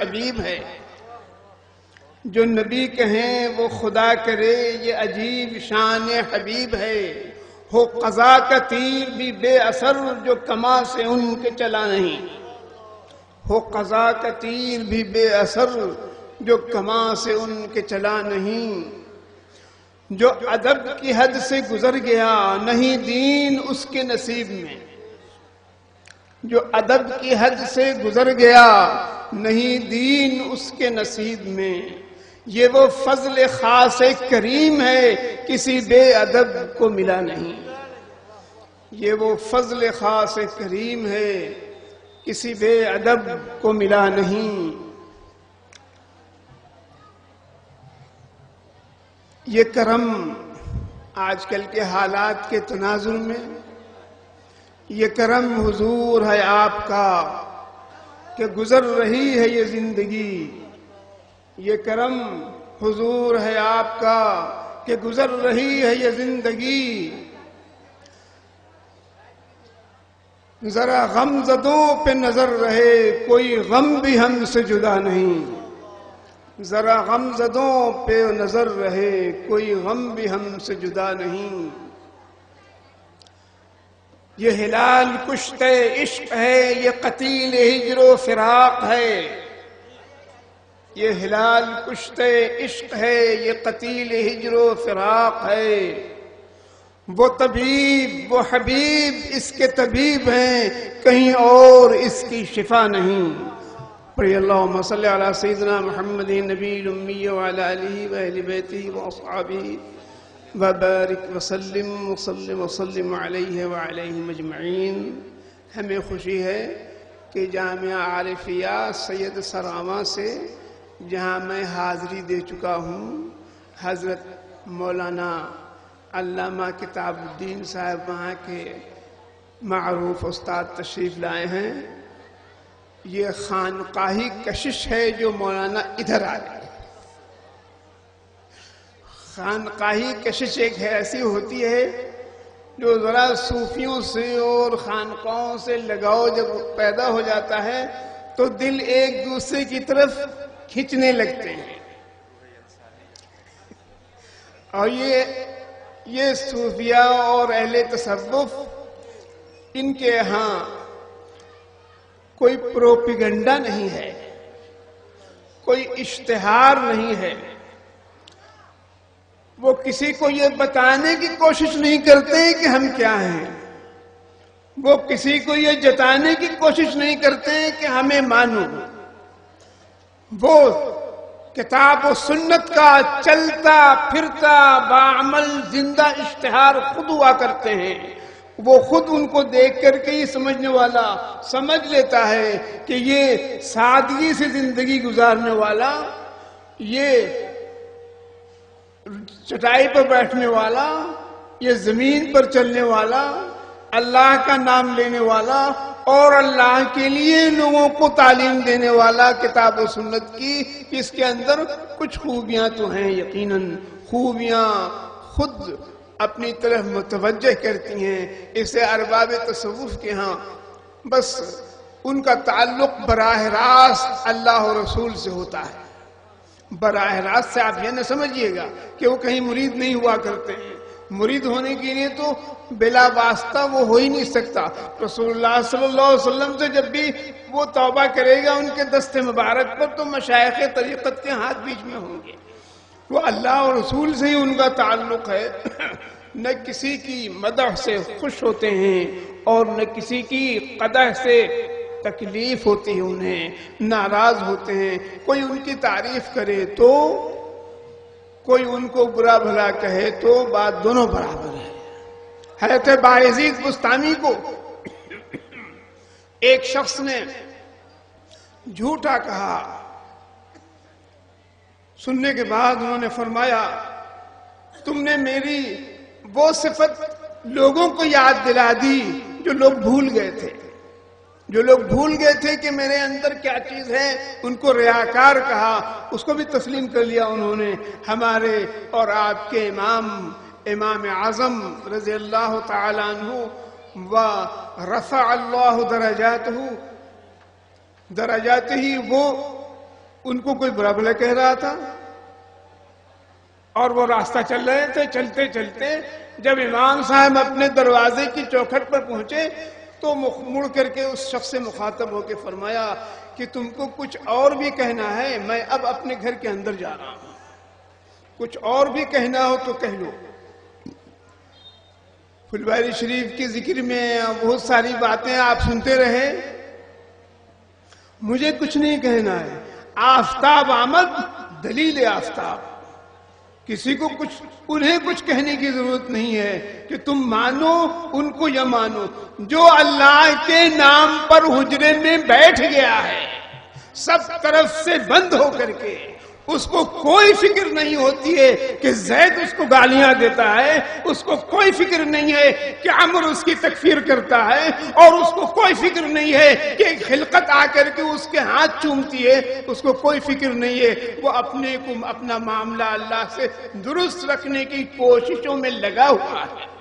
حبیب ہے. جو نبی کہیں وہ خدا کرے یہ عجیب شان حبیب ہے. ہو قضا کا تیر بھی بے اثر جو کما سے ان کے چلا نہیں. ہو قضا کا تیر بھی بے اثر جو کما سے ان کے چلا نہیں. جو ادب کی حد سے گزر گیا نہیں دین اس کے نصیب میں. جو ادب کی حد سے گزر گیا نہیں دین اس کے نصیب میں. یہ وہ فضل خاص کریم ہے کسی بے ادب کو ملا نہیں. یہ وہ فضل خاص کریم ہے کسی بے ادب کو ملا نہیں. یہ کرم آج کل کے حالات کے تناظر میں، یہ کرم حضور ہے آپ کا کہ گزر رہی ہے یہ زندگی. یہ کرم حضور ہے آپ کا کہ گزر رہی ہے یہ زندگی. ذرا غم زدوں پہ نظر رہے کوئی غم بھی ہم سے جدا نہیں. ذرا غم زدوں پہ نظر رہے کوئی غم بھی ہم سے جدا نہیں. یہ ہلال کشتے عشق ہے یہ قتیل ہجر و فراق ہے. یہ ہلال کشتے عشق ہے یہ قتیل ہجر و فراق ہے. وہ طبیب وہ حبیب اس کے طبیب ہیں کہیں اور اس کی شفا نہیں. پڑھی اللہم صلی علی سیدنا محمد نبی الامی وعلی آلہ واہل بیتہ واصحابہ وبارک وسلم علیہ وعلیہم اجمعین. ہمیں خوشی ہے کہ جامعہ عارفیہ سید سرامہ سے، جہاں میں حاضری دے چکا ہوں، حضرت مولانا علامہ کتاب الدین صاحب وہاں کے معروف استاد تشریف لائے ہیں. یہ خانقاہی کشش ہے جو مولانا ادھر آ گئے. خانقاہی کشش ایک ایسی ہوتی ہے جو ذرا صوفیوں سے اور خانقاہوں سے لگاؤ جب پیدا ہو جاتا ہے تو دل ایک دوسرے کی طرف کھینچنے لگتے ہیں. اور یہ صوفیہ اور اہل تصوف، ان کے ہاں کوئی پروپیگنڈا نہیں ہے، کوئی اشتہار نہیں ہے. وہ کسی کو یہ بتانے کی کوشش نہیں کرتے کہ ہم کیا ہیں. وہ کسی کو یہ جتانے کی کوشش نہیں کرتے کہ ہمیں مانو. وہ کتاب و سنت کا چلتا پھرتا باعمل زندہ اشتہار خود ہوا کرتے ہیں. وہ خود ان کو دیکھ کر کے ہی سمجھنے والا سمجھ لیتا ہے کہ یہ سادگی سے زندگی گزارنے والا، یہ چٹائی پر بیٹھنے والا، یہ زمین پر چلنے والا، اللہ کا نام لینے والا اور اللہ کے لیے لوگوں کو تعلیم دینے والا کتاب و سنت کی، اس کے اندر کچھ خوبیاں تو ہیں. یقیناً خوبیاں خود اپنی طرف متوجہ کرتی ہیں. اسے ارباب تصوف کے ہاں بس ان کا تعلق براہ راست اللہ و رسول سے ہوتا ہے. براہ راست سے آپ یہ نہ سمجھیے گا کہ وہ کہیں مرید نہیں ہوا کرتے ہیں. مرید ہونے کے لیے تو بلا واسطہ وہ ہو ہی نہیں سکتا. رسول اللہ صلی اللہ علیہ وسلم سے جب بھی وہ توبہ کرے گا ان کے دست مبارک پر تو مشائخ طریقت کے ہاتھ بیچ میں ہوں گے. وہ اللہ اور رسول سے ہی ان کا تعلق ہے. نہ کسی کی مدح سے خوش ہوتے ہیں اور نہ کسی کی قدح سے تکلیف ہوتی ہے، انہیں ناراض ہوتے ہیں. کوئی ان کی تعریف کرے تو کوئی ان کو برا بھلا کہے تو بات دونوں برابر ہے. حضرت بایزید بستامی کو ایک شخص نے جھوٹا کہا. سننے کے بعد انہوں نے فرمایا تم نے میری وہ صفت لوگوں کو یاد دلا دی جو لوگ بھول گئے تھے. جو لوگ بھول گئے تھے کہ میرے اندر کیا چیز ہے، ان کو ریاکار کہا، اس کو بھی تسلیم کر لیا انہوں نے. ہمارے اور آپ کے امام اعظم رضی اللہ تعالی عنہ و رفع اللہ درجاتہ وہ ان کو کوئی برا بھلا کہہ رہا تھا اور وہ راستہ چل رہے تھے. چلتے چلتے جب امام صاحب اپنے دروازے کی چوکھٹ پر پہنچے تو مڑ کر کے اس شخص سے مخاطب ہو کے فرمایا کہ تم کو کچھ اور بھی کہنا ہے؟ میں اب اپنے گھر کے اندر جا رہا ہوں، کچھ اور بھی کہنا ہو تو کہہ لو. پھلواری شریف کے ذکر میں بہت ساری باتیں آپ سنتے رہے، مجھے کچھ نہیں کہنا ہے. آفتاب آمد دلیل آفتاب، کسی کو انہیں کچھ کہنے کی ضرورت نہیں ہے کہ تم مانو ان کو یا مانو. جو اللہ کے نام پر حجرے میں بیٹھ گیا ہے سب طرف سے بند ہو کر کے، اس کو کوئی فکر نہیں ہوتی ہے کہ زید اس کو گالیاں دیتا ہے، اس کو کوئی فکر نہیں ہے کہ عمر اس کی تکفیر کرتا ہے، اور اس کو کوئی فکر نہیں ہے کہ ایک خلقت آ کر کے اس کے ہاتھ چومتی ہے، اس کو کوئی فکر نہیں ہے. وہ اپنے کو اپنا معاملہ اللہ سے درست رکھنے کی کوششوں میں لگا ہوا ہے.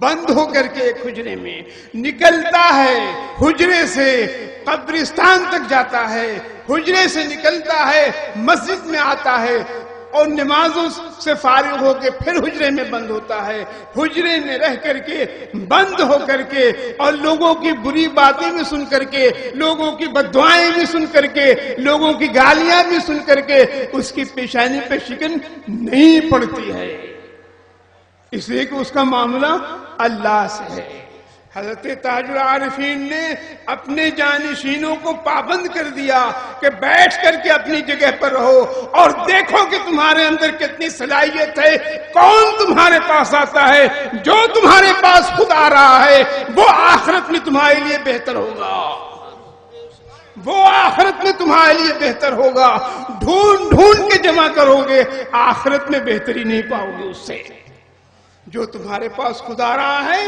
بند ہو کر کے ایک حجرے میں نکلتا ہے، حجرے سے قبرستان تک جاتا ہے، حجرے سے نکلتا ہے مسجد میں آتا ہے اور نمازوں سے فارغ ہو کے پھر حجرے میں بند ہوتا ہے. حجرے میں رہ کر کے بند ہو کر کے اور لوگوں کی بری باتیں بھی سن کر کے، لوگوں کی بددعائیں بھی سن کر کے، لوگوں کی گالیاں بھی سن کر کے اس کی پیشانی پہ شکن نہیں پڑتی ہے، اس لیے کہ اس کا معاملہ اللہ سے ہے. حضرت تاج العارفین نے اپنے جانشینوں کو پابند کر دیا کہ بیٹھ کر کے اپنی جگہ پر رہو اور دیکھو کہ تمہارے اندر کتنی صلاحیت ہے. کون تمہارے پاس آتا ہے؟ جو تمہارے پاس خود آ رہا ہے وہ آخرت میں تمہارے لیے بہتر ہوگا، وہ آخرت میں تمہارے لیے بہتر ہوگا. ڈھونڈ ڈھونڈ کے جمع کرو گے، آخرت میں بہتری نہیں پاؤ گے اس سے. جو تمہارے پاس خود آ رہا ہے،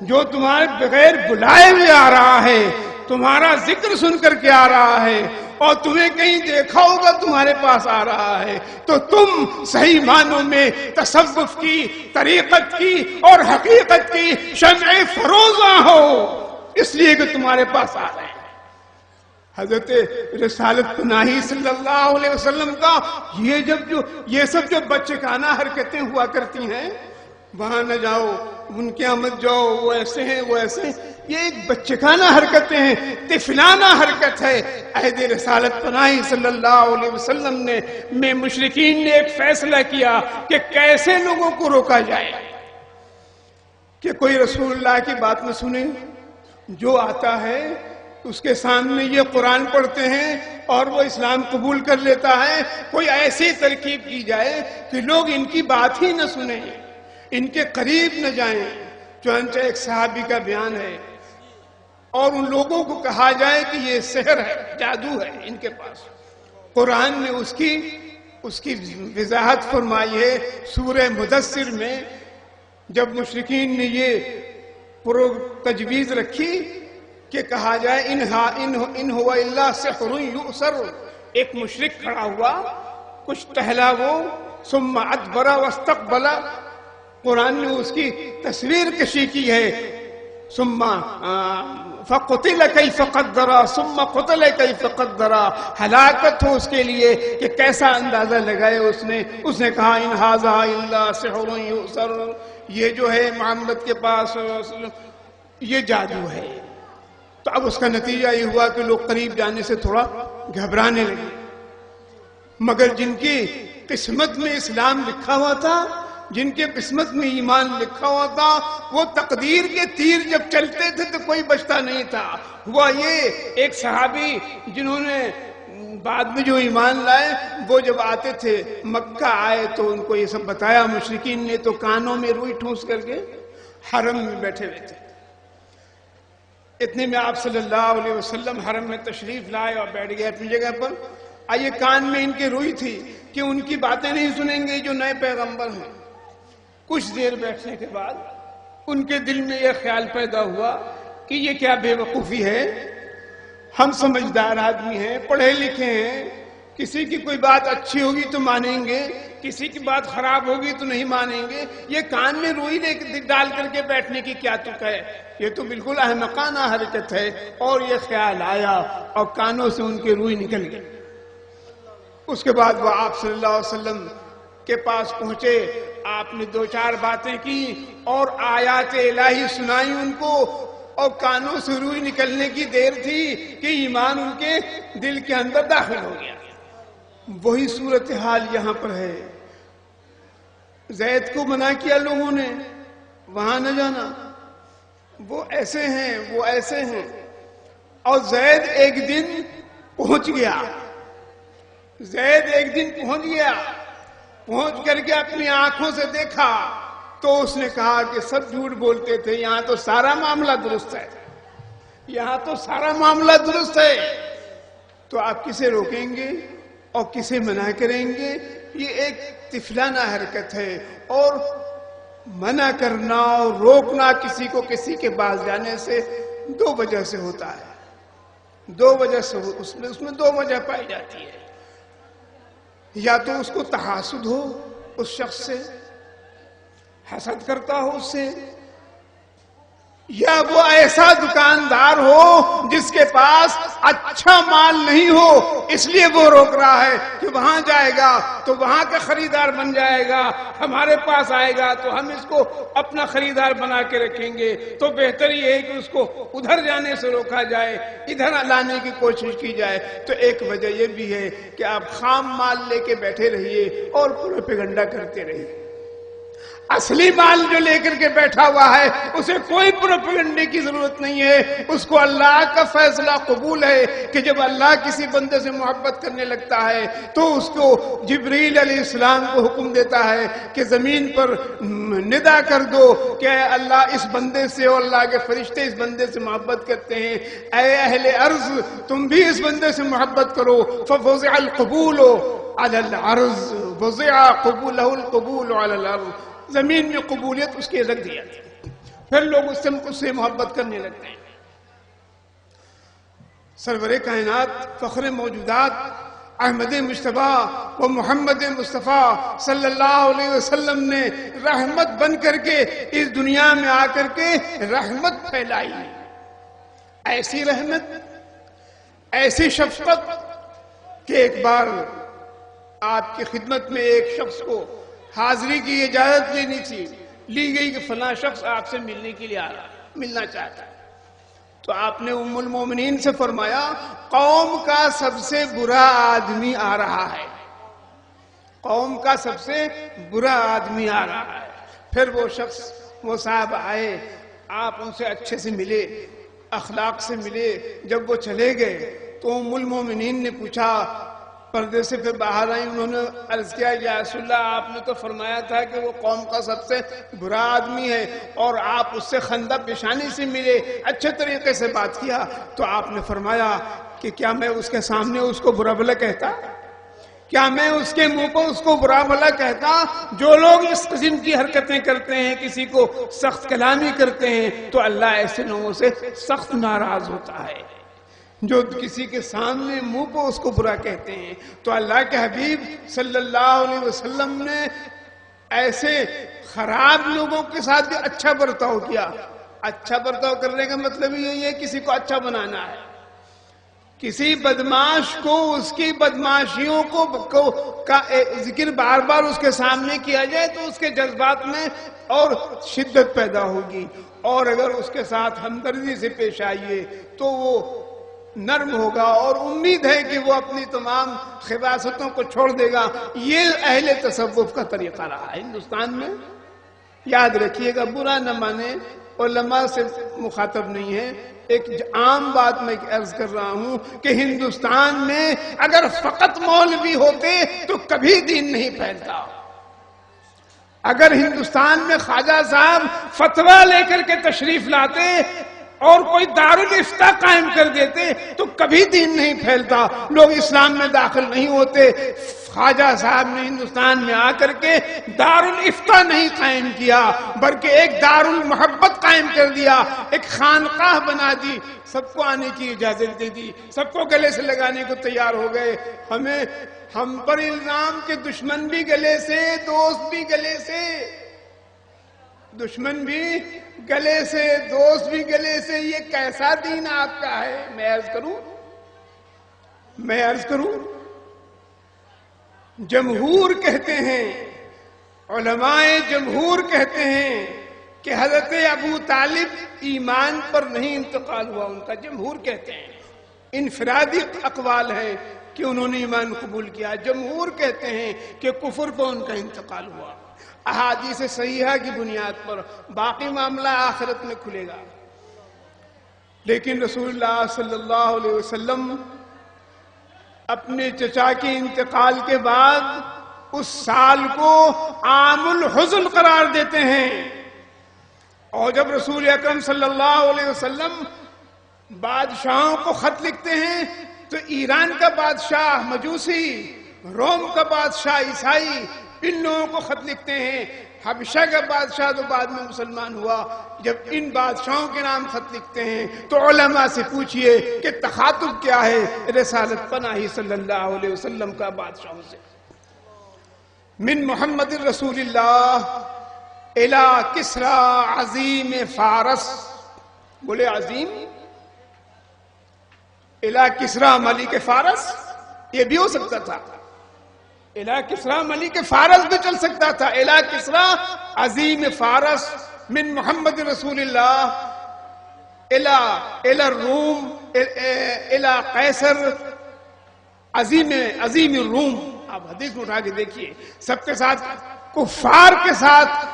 جو تمہارے بغیر بلائے ہوئے آ رہا ہے، تمہارا ذکر سن کر کے آ رہا ہے اور تمہیں کہیں دیکھا ہوگا تمہارے پاس آ رہا ہے، تو تم صحیح معنوں میں تصوف کی، طریقت کی اور حقیقت کی شمع فروزاں ہو، اس لیے کہ تمہارے پاس آ رہے ہیں. حضرت رسالت پناہی صلی اللہ علیہ وسلم کا یہ سب جو بچگانہ حرکتیں ہوا کرتی ہیں، وہاں نہ جاؤ، ان کے مت جاؤ، وہ ایسے ہیں وہ ایسے ہیں، یہ ایک بچگانہ حرکتیں ہیں، طفلانہ حرکت ہے. عہد رسالت پناہی صلی اللہ علیہ وسلم میں مشرکین نے ایک فیصلہ کیا کہ کیسے لوگوں کو روکا جائے کہ کوئی رسول اللہ کی بات نہ سنے. جو آتا ہے اس کے سامنے یہ قرآن پڑھتے ہیں اور وہ اسلام قبول کر لیتا ہے. کوئی ایسی ترکیب کی جائے کہ لوگ ان کی بات ہی نہ سنیں، ان کے قریب نہ جائیں. چنانچہ ایک صحابی کا بیان ہے اور ان لوگوں کو کہا جائے کہ یہ سحر ہے، جادو ہے ان کے پاس. قرآن نے اس کی وضاحت فرمائی ہے سورہ مدثر میں. جب مشرکین نے یہ تجویز رکھی کہ کہا جائے ان ہوا الا سحر یؤثر، ایک مشرک کھڑا ہوا، کچھ ٹہلا وہ، ثم ادبر واستقبل، قرآن نے اس کی تصویر کشی کی ہے. ثم فقتل کیف قدر ثم قتل کیف قدر، ہلاکت ہو اس کے لیے کہ کیسا اندازہ لگائے. اس نے کہا ان ھذا الا سحر یؤثر، یہ جو ہے محمد کے پاس یہ جادو ہے. تو اب اس کا نتیجہ یہ ہوا کہ لوگ قریب جانے سے تھوڑا گھبرانے لگے. مگر جن کی قسمت میں اسلام لکھا ہوا تھا، جن کے قسمت میں ایمان لکھا ہوا تھا، وہ تقدیر کے تیر جب چلتے تھے تو کوئی بچتا نہیں تھا. ہوا یہ ایک صحابی جنہوں نے بعد میں جو ایمان لائے، وہ جب آتے تھے مکہ آئے تو ان کو یہ سب بتایا مشرکین نے، تو کانوں میں روئی ٹھونس کر کے حرم میں بیٹھے ہوئے تھے. اتنے میں آپ صلی اللہ علیہ وسلم حرم میں تشریف لائے اور بیٹھ گئے اپنی جگہ پر. آئیے کان میں ان کے روئی تھی کہ ان کی باتیں نہیں سنیں گے جو نئے پیغمبر ہیں. کچھ دیر بیٹھنے کے بعد ان کے دل میں یہ خیال پیدا ہوا کہ یہ کیا بے وقوفی ہے، ہم سمجھدار آدمی ہیں، پڑھے لکھے ہیں، کسی کی کوئی بات اچھی ہوگی تو مانیں گے، کسی کی بات خراب ہوگی تو نہیں مانیں گے. یہ کان میں روئی ڈال کر کے بیٹھنے کی کیا تک ہے، یہ تو بالکل احمقانہ حرکت ہے. اور یہ خیال آیا اور کانوں سے ان کے روئی نکل گئی. اس کے بعد وہ آپ صلی اللہ علیہ وسلم کے پاس پہنچے، آپ نے دو چار باتیں کی اور آیات الہی سنائی ان کو، اور کانوں سے روئی نکلنے کی دیر تھی کہ ایمان ان کے دل کے اندر داخل ہو گیا۔ وہی صورتحال یہاں پر ہے۔ زید کو منع کیا لوگوں نے وہاں نہ جانا، وہ ایسے ہیں وہ ایسے ہیں، اور زید ایک دن پہنچ گیا، زید ایک دن پہنچ گیا، پہنچ کر کے اپنی آنکھوں سے دیکھا تو اس نے کہا کہ سب جھوٹ بولتے تھے، یہاں تو سارا معاملہ درست ہے، یہاں تو سارا معاملہ درست ہے۔ تو آپ کسے روکیں گے اور کسے منع کریں گے؟ یہ ایک طفلانہ حرکت ہے، اور منع کرنا اور روکنا کسی کو کسی کے پاس جانے سے دو وجہ سے ہوتا ہے، دو وجہ سے، اس میں دو وجہ پائی جاتی ہے۔ یا تو اس کو تحاسد ہو اس شخص سے، حسد کرتا ہو اس سے، یا وہ ایسا دکاندار ہو جس کے پاس اچھا مال نہیں ہو، اس لیے وہ روک رہا ہے کہ وہاں جائے گا تو وہاں کا خریدار بن جائے گا، ہمارے پاس آئے گا تو ہم اس کو اپنا خریدار بنا کے رکھیں گے، تو بہتر یہ ہے کہ اس کو ادھر جانے سے روکا جائے، ادھر لانے کی کوشش کی جائے۔ تو ایک وجہ یہ بھی ہے کہ آپ خام مال لے کے بیٹھے رہیے اور پروپیگنڈا کرتے رہیے۔ اصلی مال جو لے کر کے بیٹھا ہوا ہے اسے کوئی پروپیگنڈے کی ضرورت نہیں ہے، اس کو اللہ کا فیصلہ قبول ہے کہ جب اللہ کسی بندے سے محبت کرنے لگتا ہے تو اس کو جبریل علیہ السلام کو حکم دیتا ہے کہ زمین پر ندا کر دو کہ اللہ اس بندے سے اور اللہ کے فرشتے اس بندے سے محبت کرتے ہیں، اے اہل ارض تم بھی اس بندے سے محبت کرو۔ فوزع القبول علی الارض، وزع قبولہ القبول علی الارض، زمین میں قبولیت اس کے رکھ دیا، پھر لوگ اس سے محبت کرنے لگتے ہیں۔ سرور کائنات، فخر موجودات، احمد مجتبیٰ و محمد مصطفیٰ صلی اللہ علیہ وسلم نے رحمت بن کر کے اس دنیا میں آ کر کے رحمت پھیلائی، ایسی رحمت، ایسی شفقت کہ ایک بار آپ کی خدمت میں ایک شخص کو حاضری کی اجازت لینی تھی، لی گئی کہ فلاں شخص آپ سے ملنے کے لیے آ رہا، ملنا چاہتا ہے۔ تو آپ نے ام المومنین سے فرمایا قوم کا سب سے برا آدمی آ رہا ہے، قوم کا سب سے برا آدمی آ رہا ہے۔ پھر وہ شخص، وہ صاحب آئے، آپ ان سے اچھے سے ملے، اخلاق سے ملے۔ جب وہ چلے گئے تو ام المومنین نے پوچھا، پردے سے پھر باہر آئی، انہوں نے عرض کیا یا رسول اللہ آپ نے تو فرمایا تھا کہ وہ قوم کا سب سے برا آدمی ہے، اور آپ اس سے خندہ پیشانی سے ملے، اچھے طریقے سے بات کیا، تو آپ نے فرمایا کہ کیا میں اس کے سامنے اس کو برا بھلا کہتا؟ کیا میں اس کے منہ کو اس کو برا بھلا کہتا؟ جو لوگ اس قسم کی حرکتیں کرتے ہیں، کسی کو سخت کلامی کرتے ہیں، تو اللہ ایسے لوگوں سے سخت ناراض ہوتا ہے۔ جو کسی کے سامنے منہ کو اس کو برا کہتے ہیں، تو اللہ کے حبیب صلی اللہ علیہ وسلم نے ایسے خراب لوگوں کے ساتھ بھی اچھا برتاؤ کیا۔ اچھا برتاؤ کرنے کا مطلب یہی ہے کسی کو اچھا بنانا ہے۔ کسی بدماش کو اس کی بدماشیوں کا ذکر بار بار اس کے سامنے کیا جائے تو اس کے جذبات میں اور شدت پیدا ہوگی، اور اگر اس کے ساتھ ہمدردی سے پیش آئیے تو وہ نرم ہوگا، اور امید ہے کہ وہ اپنی تمام خباثتوں کو چھوڑ دے گا۔ یہ اہل تصوف کا طریقہ رہا ہے ہندوستان میں۔ یاد رکھیے گا، برا نہ مانے، علماء سے مخاطب نہیں ہے، ایک عام بات میں عرض کر رہا ہوں کہ ہندوستان میں اگر فقط مولوی ہوتے تو کبھی دین نہیں پھیلتا۔ اگر ہندوستان میں خواجہ صاحب فتویٰ لے کر کے تشریف لاتے اور کوئی دارالافتاء قائم کر دیتے تو کبھی دین نہیں پھیلتا، لوگ اسلام میں داخل نہیں ہوتے۔ خواجہ صاحب نے ہندوستان میں آ کر کے دارالافتاء نہیں قائم کیا، بلکہ ایک دارالمحبت قائم کر دیا، ایک خانقاہ بنا دی، سب کو آنے کی اجازت دے دی، سب کو گلے سے لگانے کو تیار ہو گئے۔ ہم پر الزام کہ دشمن بھی گلے سے، دوست بھی گلے سے، دشمن بھی گلے سے، دوست بھی گلے سے، یہ کیسا دین آپ کا ہے؟ میں عرض کروں جمہور کہتے ہیں، علماء جمہور کہتے ہیں کہ حضرت ابو طالب ایمان پر نہیں انتقال ہوا ان کا، جمہور کہتے ہیں، انفرادی اقوال ہیں کہ انہوں نے ایمان قبول کیا، جمہور کہتے ہیں کہ کفر پر ان کا انتقال ہوا، احادیث صحیحہ کی بنیاد پر، باقی معاملہ آخرت میں کھلے گا۔ لیکن رسول اللہ صلی اللہ علیہ وسلم اپنے چچا کے انتقال کے بعد اس سال کو عام الحزن قرار دیتے ہیں، اور جب رسول اکرم صلی اللہ علیہ وسلم بادشاہوں کو خط لکھتے ہیں تو ایران کا بادشاہ مجوسی، روم کا بادشاہ عیسائی، ان لوگوں کو خط لکھتے ہیں، حبشہ کا بادشاہ تو بعد میں مسلمان ہوا، جب ان بادشاہوں کے نام خط لکھتے ہیں تو علماء سے پوچھئے کہ تخاطب کیا ہے رسالت پناہی صلی اللہ علیہ وسلم کا بادشاہوں سے۔ من محمد رسول اللہ الى کسرا عظیم فارس، بولے عظیم، الى کسرا ملک فارس، یہ بھی ہو سکتا تھا، الى کسرا ملک فارس بھی چل سکتا تھا، الى کسرا عظیم فارس، من محمد رسول اللہ الى الروم، الى قیصر عظیم الروم۔ آپ حدیث میں اٹھا کے دیکھیے، سب کے ساتھ کفار کے ساتھ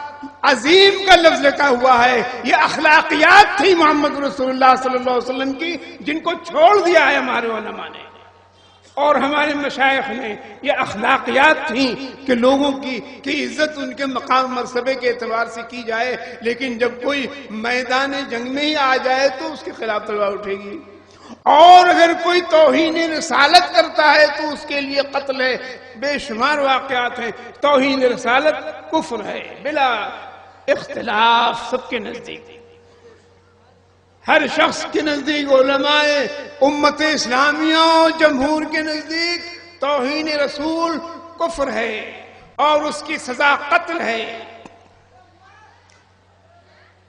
عظیم کا لفظ لکھا ہوا ہے، یہ اخلاقیات تھی محمد رسول اللہ صلی اللہ علیہ وسلم کی، جن کو چھوڑ دیا ہے ہمارے علماء نے اور ہمارے مشائخ نے، یہ اخلاقیات تھیں کہ لوگوں کی عزت ان کے مقام مرتبے کے اعتبار سے کی جائے، لیکن جب کوئی میدان جنگ میں ہی آ جائے تو اس کے خلاف تلوار اٹھے گی، اور اگر کوئی توہین رسالت کرتا ہے تو اس کے لیے قتل ہے۔ بے شمار واقعات ہیں، توہین رسالت کفر ہے بلا اختلاف، سب کے نزدیک، ہر شخص کے نزدیک، علماء امت اسلامیہ اور جمہور کے نزدیک توہین رسول کفر ہے اور اس کی سزا قتل ہے۔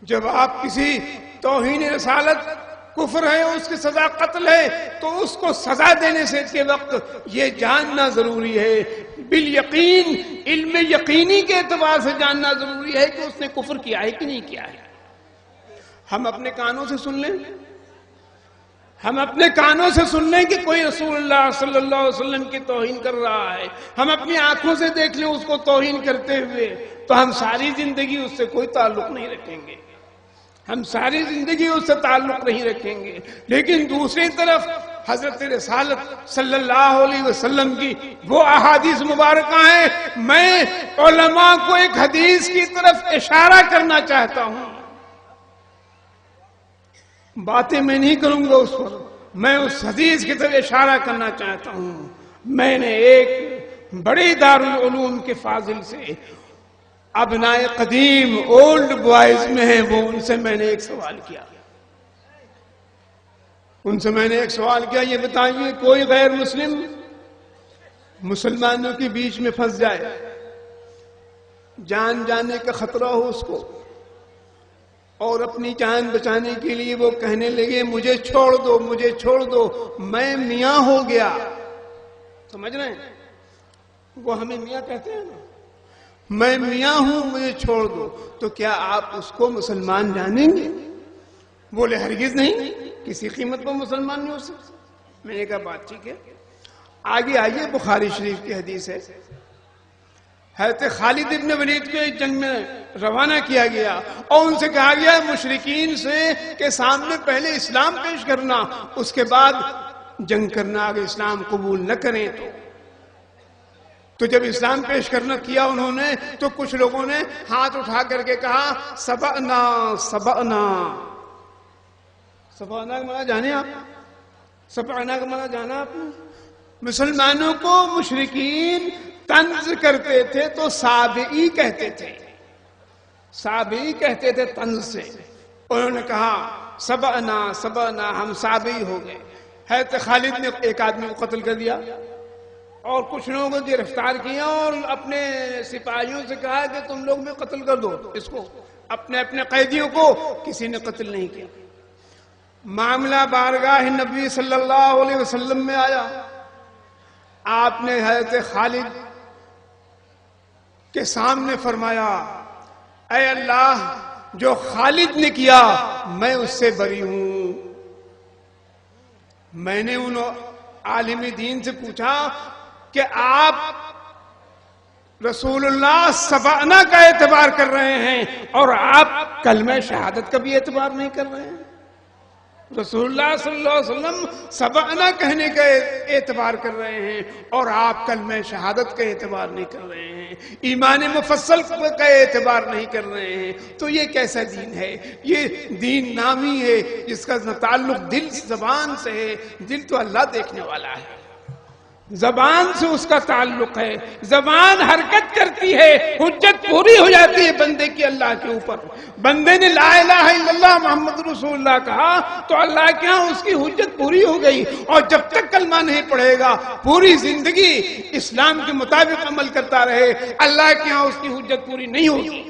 جب آپ کسی توہین رسالت کفر ہے، اس کی سزا قتل ہے، تو اس کو سزا دینے سے کے وقت یہ جاننا ضروری ہے، بالیقین، علم یقینی کے اعتبار سے جاننا ضروری ہے کہ اس نے کفر کیا ہے کہ نہیں کیا ہے۔ ہم اپنے کانوں سے سن لیں، ہم اپنے کانوں سے سن لیں کہ کوئی رسول اللہ صلی اللہ علیہ وسلم کی توہین کر رہا ہے، ہم اپنی آنکھوں سے دیکھ لیں اس کو توہین کرتے ہوئے، تو ہم ساری زندگی اس سے کوئی تعلق نہیں رکھیں گے، ہم ساری زندگی اس سے تعلق نہیں رکھیں گے۔ لیکن دوسری طرف حضرت رسالت صلی اللہ علیہ وسلم کی وہ احادیث مبارکہ ہیں، میں علماء کو ایک حدیث کی طرف اشارہ کرنا چاہتا ہوں، باتیں میں نہیں کروں گا اس پر، میں اس حدیث کی طرف اشارہ کرنا چاہتا ہوں۔ میں نے ایک بڑے دارالعلوم کے فاضل سے، ابناء قدیم اولڈ بوائز میں ہیں وہ، ان سے میں نے ایک سوال کیا، یہ بتائیے کوئی غیر مسلم مسلمانوں کے بیچ میں پھنس جائے، جان جانے کا خطرہ ہو اس کو، اور اپنی جان بچانے کے لیے وہ کہنے لگے مجھے چھوڑ دو، مجھے چھوڑ دو، میں میاں ہو گیا، سمجھ رہے ہیں؟ وہ ہمیں میاں کہتے ہیں نا، میں میاں ہوں، مجھے چھوڑ دو، تو کیا آپ اس کو مسلمان جانیں گے؟ بولے ہرگز نہیں، کسی قیمت پر مسلمان نہیں ہو سکتا۔ میں نے کہا بات ٹھیک ہے، آگے آئیے، بخاری شریف کی حدیث ہے، حضرت خالد ابن ولید کو ایک جنگ میں روانہ کیا گیا اور ان سے کہا گیا مشرکین سے کہ سامنے پہلے اسلام پیش کرنا، اس کے بعد جنگ کرنا، اگر اسلام قبول نہ کریں تو جب اسلام پیش کرنا کیا انہوں نے، تو کچھ لوگوں نے ہاتھ اٹھا کر کے کہا سبعنا سبعنا، سبعنا کا معنی جانے آپ؟ سبعنا کا معنی جانا آپ نے؟ مسلمانوں کو مشرکین طنز کرتے تھے تو سابعی کہتے تھے، سابعی کہتے تھے طنز سے، انہوں نے کہا سبعنا سبعنا، ہم سابعی ہو گئے۔ حضرت خالد نے ایک آدمی کو قتل کر دیا اور کچھ لوگوں کو گرفتار کیا اور اپنے سپاہیوں سے کہا کہ تم لوگ بھی قتل کر دو اس کو، اپنے اپنے قیدیوں کو، کسی نے قتل نہیں کیا۔ معاملہ بارگاہ نبی صلی اللہ علیہ وسلم میں آیا، آپ نے حضرت خالد کے سامنے فرمایا اے اللہ جو خالد نے کیا میں اس سے بری ہوں. میں نے ان عالم دین سے پوچھا کہ آپ رسول اللہ سبعنا کا اعتبار کر رہے ہیں اور آپ کلمہ شہادت کا بھی اعتبار نہیں کر رہے ہیں. رسول اللہ صلی اللہ علیہ وسلم سبعنا کہنے کا اعتبار کر رہے ہیں اور آپ کلمہ شہادت کا اعتبار نہیں کر رہے ہیں, ایمان مفصل کا اعتبار نہیں کر رہے ہیں. تو یہ کیسا دین ہے؟ یہ دین نامی ہے جس کا تعلق دل زبان سے ہے. دل تو اللہ دیکھنے والا ہے, زبان سے اس کا تعلق ہے. زبان حرکت کرتی ہے, حجت پوری ہو جاتی ہے بندے کی اللہ کے اوپر. بندے نے لا الہ الا اللہ محمد رسول اللہ کہا تو اللہ کے ہاں اس کی حجت پوری ہو گئی. اور جب تک کلمہ نہیں پڑھے گا, پوری زندگی اسلام کے مطابق عمل کرتا رہے, اللہ کے ہاں اس کی حجت پوری نہیں ہوگی.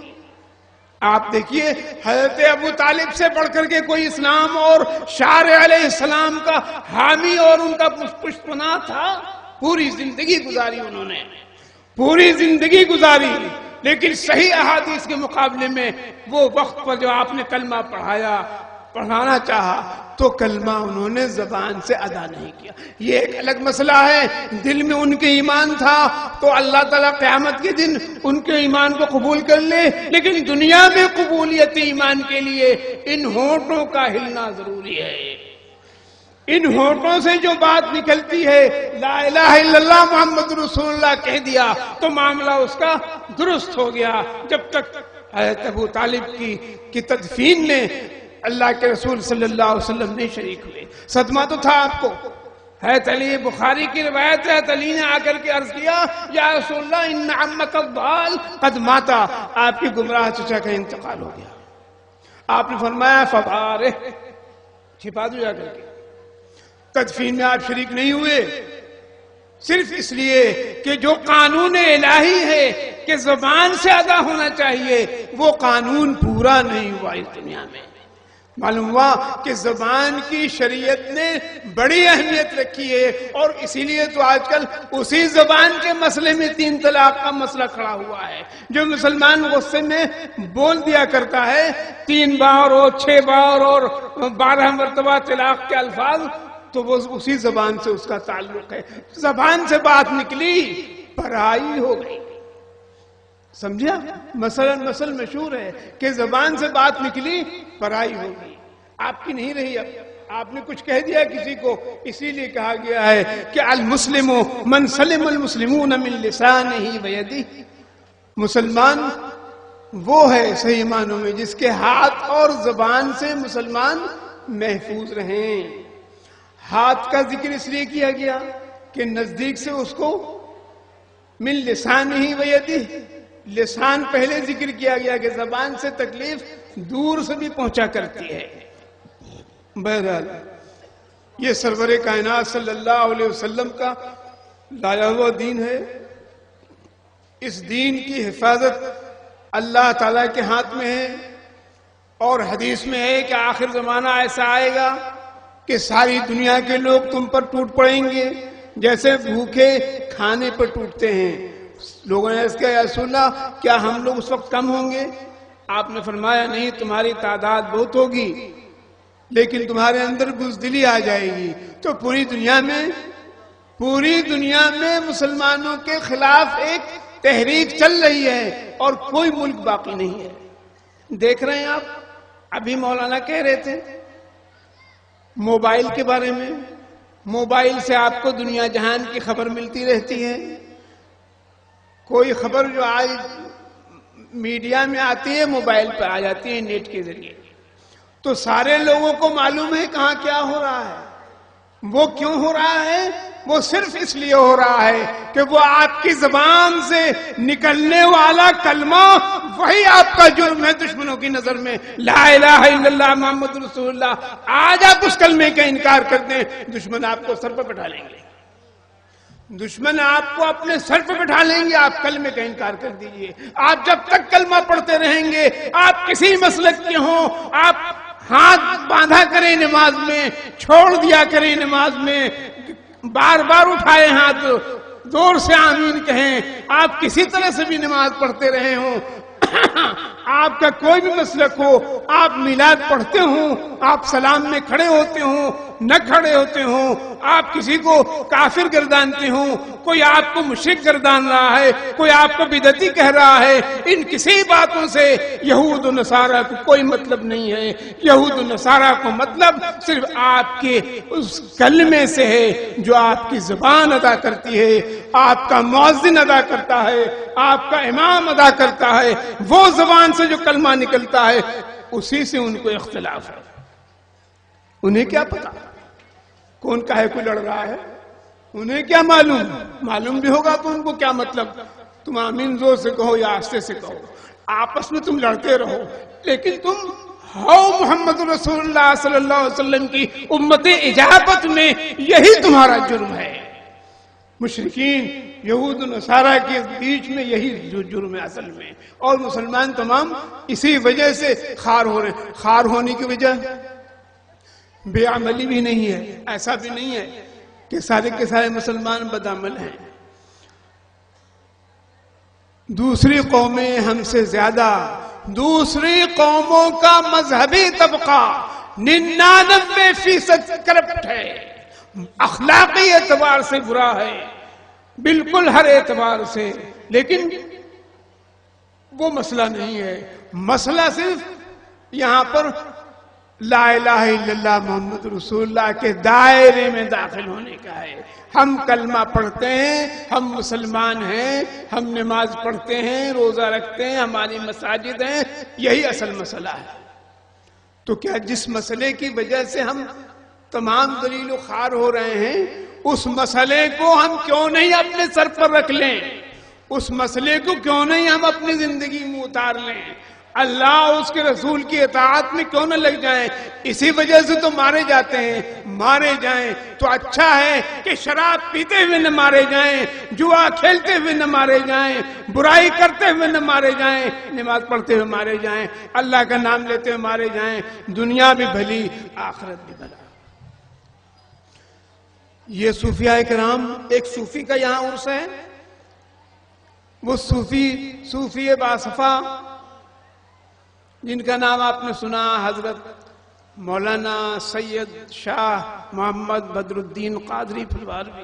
آپ دیکھیے حضرت ابو طالب سے بڑھ کر کے کوئی اسلام اور شارع علیہ السلام کا حامی اور ان کا پشتپناہ تھا؟ پوری زندگی گزاری انہوں نے, پوری زندگی گزاری. لیکن صحیح احادیث کے مقابلے میں وہ وقت پر جو آپ نے کلمہ پڑھانا چاہا تو کلمہ انہوں نے زبان سے ادا نہیں کیا. یہ ایک الگ مسئلہ ہے. دل میں ان کے ایمان تھا تو اللہ تعالیٰ قیامت کے دن ان کے ایمان کو قبول کر لے, لیکن دنیا میں قبولیت ایمان کے لیے ان ہونٹوں کا ہلنا ضروری ہے. ان ہونٹوں سے جو بات نکلتی ہے لا الہ الا اللہ محمد رسول اللہ کہہ دیا تو معاملہ اس کا درست ہو گیا. جب تک حضرت ابو طالب کی تدفین میں اللہ کے رسول صلی اللہ علیہ وسلم نہیں شریک ہوئے. صدمہ تو تھا آپ کو. حضرت علی, بخاری کی روایت ہے, حضرت علی نے آ کر کے عرض کیا یا رسول اللہ ان عمک الضال قد ماتا, آپ کی گمراہ چچا کا انتقال ہو گیا. آپ نے فرمایا فبارہ, چھپا دو جا کر کے. تدفین میں آپ شریک نہیں ہوئے صرف اس لیے کہ جو قانون الہی ہے کہ زبان سے ادا ہونا چاہیے وہ قانون پورا نہیں ہوا اس دنیا میں. معلوم ہوا کہ زبان کی شریعت نے بڑی اہمیت رکھی ہے, اور اسی لیے تو آج کل اسی زبان کے مسئلے میں 3 طلاق کا مسئلہ کھڑا ہوا ہے. جو مسلمان غصے میں بول دیا کرتا ہے 3 بار اور 6 بار اور 12 مرتبہ طلاق کے الفاظ, تو وہ اسی زبان سے اس کا تعلق ہے. زبان سے بات نکلی پرائی ہو گئی. سمجھا؟ مثل مشہور ہے کہ زبان سے بات نکلی پرائی ہو گئی, آپ کی نہیں رہی. اب آپ نے کچھ کہہ دیا کسی کو, اسی لیے کہا گیا ہے کہ المسلم من سلم المسلمون من لسانہ ویدہ. مسلمان وہ ہے صحیح معنوں میں جس کے ہاتھ اور زبان سے مسلمان محفوظ رہیں. ہاتھ کا ذکر اس لیے کیا گیا کہ نزدیک سے اس کو من لسانہ ویدہ, لسان پہلے ذکر کیا گیا کہ زبان سے تکلیف دور سے بھی پہنچا کرتی ہے. بہرحال یہ سرور کائنات صلی اللہ علیہ وسلم کا لایا ہوا دین ہے. اس دین کی حفاظت اللہ تعالیٰ کے ہاتھ میں ہے, اور حدیث میں ہے کہ آخر زمانہ ایسا آئے گا کہ ساری دنیا کے لوگ تم پر ٹوٹ پڑیں گے جیسے بھوکے کھانے پر ٹوٹتے ہیں. لوگوں نے اس کا یا رسول اللہ کیا ہم لوگ اس وقت کم ہوں گے؟ آپ نے فرمایا نہیں, تمہاری تعداد بہت ہوگی لیکن تمہارے اندر بزدلی آ جائے گی. تو پوری دنیا میں مسلمانوں کے خلاف ایک تحریک چل رہی ہے اور کوئی ملک باقی نہیں ہے. دیکھ رہے ہیں آپ, ابھی مولانا کہہ رہے تھے موبائل کے بارے میں. موبائل سے آپ کو دنیا جہان کی خبر ملتی رہتی ہے. کوئی خبر جو آج میڈیا میں آتی ہے موبائل پہ آ جاتی ہے نیٹ کے ذریعے. تو سارے لوگوں کو معلوم ہے کہاں کیا ہو رہا ہے. وہ کیوں ہو رہا ہے؟ وہ صرف اس لیے ہو رہا ہے کہ وہ آپ کی زبان سے نکلنے والا کلمہ وہی آپ کا جرم ہے دشمنوں کی نظر میں. لا الہ الا اللہ محمد رسول اللہ, آج آپ اس کلمے کا انکار کر دیں دشمن آپ کو سر پہ بٹھا لیں گے. دشمن آپ کو اپنے سر پہ بٹھا لیں گے. آپ کلمے کا انکار کر دیجئے. آپ جب تک کلمہ پڑھتے رہیں گے, آپ کسی مسلک کے ہوں, آپ ہاتھ باندھا کریں نماز میں, چھوڑ دیا کریں نماز میں, بار بار اٹھائے ہاتھ, زور سے آمین کہیں. آپ کسی طرح سے بھی نماز پڑھتے رہے ہوں، آپ کا کوئی بھی مسلک ہو، آپ میلاد پڑھتے ہوں، آپ سلام میں کھڑے ہوتے ہوں نہ کھڑے ہوتے ہوں، آپ کسی کو کافر گردانتے ہوں، کوئی آپ کو مشرک گردان رہا ہے، کوئی آپ کو بدعتی کہہ رہا ہے، ان کسی باتوں سے یہود و نصارہ کو کوئی مطلب نہیں ہے. یہود و نصارہ کو مطلب صرف آپ کے اس کلمے سے ہے جو آپ کی زبان ادا کرتی ہے، آپ کا مؤذن ادا کرتا ہے، آپ کا امام ادا کرتا ہے. وہ زبان سے جو کلمہ نکلتا ہے اسی سے ان کو اختلاف ہے. انہیں کیا پتا کون کہے کو لڑ رہا ہے؟ انہیں کیا معلوم بھی ہوگا تو ان کو کیا مطلب. تم آمین زور سے کہو یا آہستہ سے کہو، آپس میں تم لڑتے رہو، لیکن تم ہو محمد رسول اللہ صلی اللہ علیہ وسلم کی امت اجابت میں، یہی تمہارا جرم ہے. مشرکین یہود و نصارہ کے بیچ میں یہی جو جرم ہے اصل میں، اور مسلمان تمام اسی وجہ سے خار ہو رہے ہیں. خار ہونے کی وجہ بے عملی بھی نہیں ہے. ایسا بھی نہیں ہے کہ سارے کے سارے مسلمان بدعمل ہیں. دوسری قومیں ہم سے زیادہ، دوسری قوموں کا مذہبی طبقہ 99% کرپٹ ہے، اخلاقی اعتبار سے برا ہے، بالکل ہر اعتبار سے. لیکن وہ مسئلہ نہیں ہے. مسئلہ صرف یہاں پر لا الہ الا اللہ محمد رسول اللہ کے دائرے میں داخل ہونے کا ہے. ہم کلمہ پڑھتے ہیں، ہم مسلمان ہیں، ہم نماز پڑھتے ہیں، روزہ رکھتے ہیں، ہماری مساجد ہیں، یہی اصل مسئلہ ہے. تو کیا جس مسئلے کی وجہ سے ہم تمام ذلیل و خوار ہو رہے ہیں، اس مسئلے کو ہم کیوں نہیں اپنے سر پر رکھ لیں؟ اس مسئلے کو کیوں نہیں ہم اپنی زندگی میں اتار لیں؟ اللہ اور اس کے رسول کی اطاعت میں کیوں نہ لگ جائیں؟ اسی وجہ سے تو مارے جاتے ہیں. مارے جائیں تو اچھا ہے کہ شراب پیتے ہوئے نہ مارے جائیں، جوا کھیلتے ہوئے نہ مارے جائیں، برائی کرتے ہوئے نہ مارے جائیں، نماز پڑھتے ہوئے مارے جائیں، اللہ کا نام لیتے ہوئے مارے جائیں. دنیا بھی بھلی، آخرت بھی بھلا. یہ صوفیاء کرام، ایک صوفی کا یہاں عرس ہے. وہ صوفی باصفا جن کا نام آپ نے سنا، حضرت مولانا سید شاہ محمد بدر الدین قادری فلواری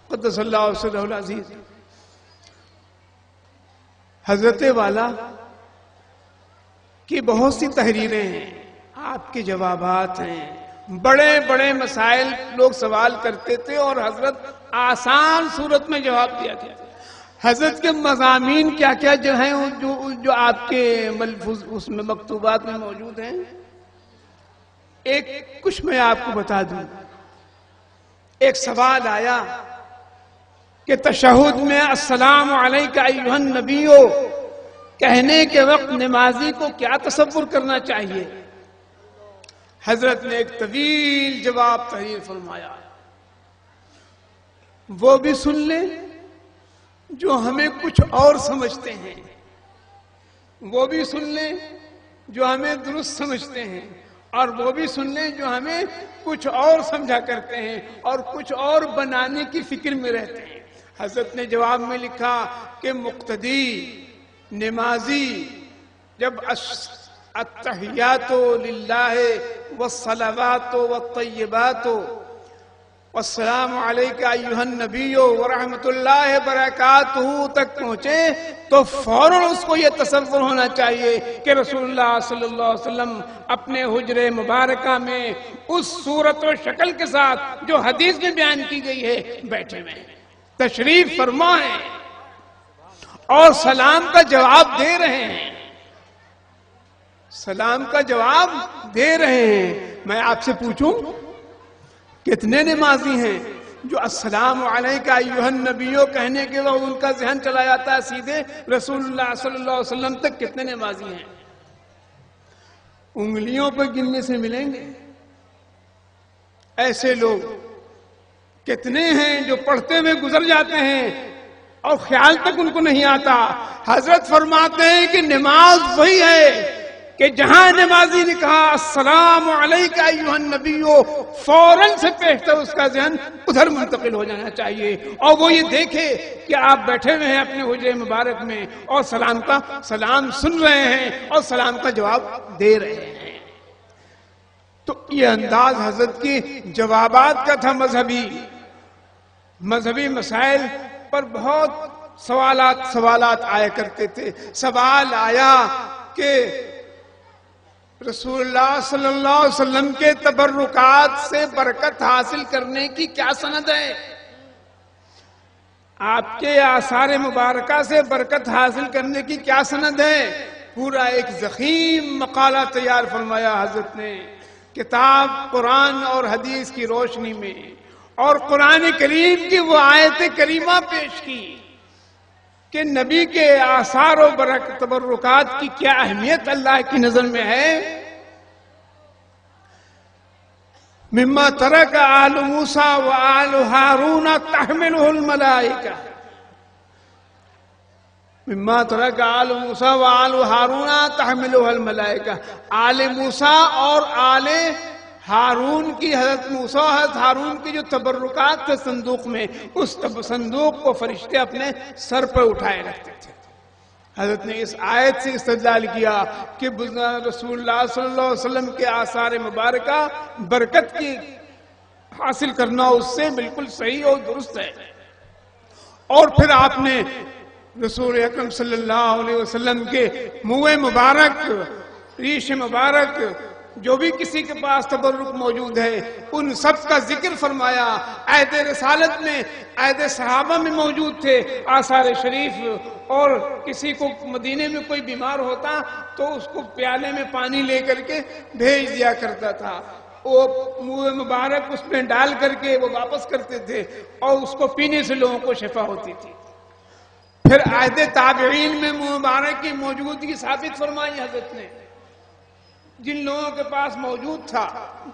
قدس اللہ سرہ العزیز. حضرت والا کی بہت سی تحریریں ہیں، آپ کے جوابات ہیں. بڑے بڑے مسائل لوگ سوال کرتے تھے اور حضرت آسان صورت میں جواب دیا تھا. حضرت کے مضامین کیا کیا جو ہیں جو آپ کے ملفوظ اس میں مکتوبات میں موجود ہیں، ایک کچھ میں آپ کو بتا دوں. ایک سوال آیا کہ تشہد میں السلام علیکہ ایھا النبی کہنے کے وقت نمازی کو کیا تصور کرنا چاہیے؟ حضرت نے ایک طویل جواب تحریر فرمایا. وہ بھی سن لیں جو ہمیں کچھ اور سمجھتے ہیں، وہ بھی سن لیں جو ہمیں درست سمجھتے ہیں، اور وہ بھی سن لیں جو ہمیں کچھ اور سمجھا کرتے ہیں اور کچھ اور بنانے کی فکر میں رہتے ہیں. حضرت نے جواب میں لکھا کہ مقتدی نمازی جب التحیات للہ والصلوات والطیبات والسلام علیکہ ایھا النبی ورحمۃ اللہ وبرکاتہ تک پہنچے تو فوراً اس کو یہ تصور ہونا چاہیے کہ رسول اللہ صلی اللہ علیہ وسلم اپنے حجر مبارکہ میں اس صورت و شکل کے ساتھ جو حدیث میں بیان کی گئی ہے بیٹھے ہوئے ہیں، تشریف فرما ہیں اور سلام کا جواب دے رہے ہیں. سلام کا جواب دے رہے ہیں. میں آپ سے پوچھوں کتنے نمازی ہیں جو السلام علیکہ ایھا النبی کہنے کے وقت ان کا ذہن چلا جاتا ہے سیدھے رسول اللہ صلی اللہ علیہ وسلم تک؟ کتنے نمازی ہیں؟ انگلیوں پہ گننے سے ملیں گے. ایسے لوگ کتنے ہیں جو پڑھتے ہوئے گزر جاتے ہیں اور خیال تک ان کو نہیں آتا. حضرت فرماتے ہیں کہ نماز وہی ہے کہ جہاں نمازی نے کہا السلام علیک ایھا النبی، فوراً سے پیشتر اس کا ذہن ادھر منتقل ہو جانا چاہیے اور وہ یہ دیکھے کہ آپ بیٹھے ہوئے ہیں اپنے حجرے مبارک میں اور سلام کا سلام سن رہے ہیں اور سلام کا جواب دے رہے ہیں۔ تو یہ انداز حضرت کی جوابات کا تھا۔ مذہبی مسائل پر بہت سوالات آیا کرتے تھے۔ سوال آیا کہ رسول اللہ صلی اللہ علیہ وسلم کے تبرکات سے برکت حاصل کرنے کی کیا سند ہے؟ آپ کے آثار مبارکہ سے برکت حاصل کرنے کی کیا سند ہے؟ پورا ایک ضخیم مقالہ تیار فرمایا حضرت نے، کتاب قرآن اور حدیث کی روشنی میں، اور قرآن کریم کی وہ آیت کریمہ پیش کی کہ نبی کے آثار و تبرکات کی کیا اہمیت اللہ کی نظر میں ہے۔ مما ترک آل موسیٰ و آل ہارون تحملہ الملائکہ، مما ترک آل موسیٰ و آل ہارون تحملہ الملائکہ، آل موسیٰ اور آل ہارون کی، حضرت موسیٰ حضرت ہارون کی جو تبرکات تھے صندوق میں، اس صندوق کو فرشتے اپنے سر پر اٹھائے رکھتے تھے۔ حضرت نے اس آیت سے استدلال کیا کہ رسول اللہ صلی اللہ علیہ وسلم کے آثار مبارکہ برکت کی حاصل کرنا اس سے بالکل صحیح اور درست ہے۔ اور پھر آپ نے رسول اکرم صلی اللہ علیہ وسلم کے منہ مبارک، ریش مبارک، جو بھی کسی کے پاس تبرک موجود ہے ان سب کا ذکر فرمایا۔ عہد رسالت میں، عہد صحابہ میں موجود تھے آثار شریف، اور کسی کو مدینے میں کوئی بیمار ہوتا تو اس کو پیالے میں پانی لے کر کے بھیج دیا کرتا تھا، وہ منہ مبارک اس میں ڈال کر کے وہ واپس کرتے تھے اور اس کو پینے سے لوگوں کو شفا ہوتی تھی۔ پھر عہد تابعین میں منہ مبارک کی موجودگی ثابت فرمائی حضرت نے، جن لوگوں کے پاس موجود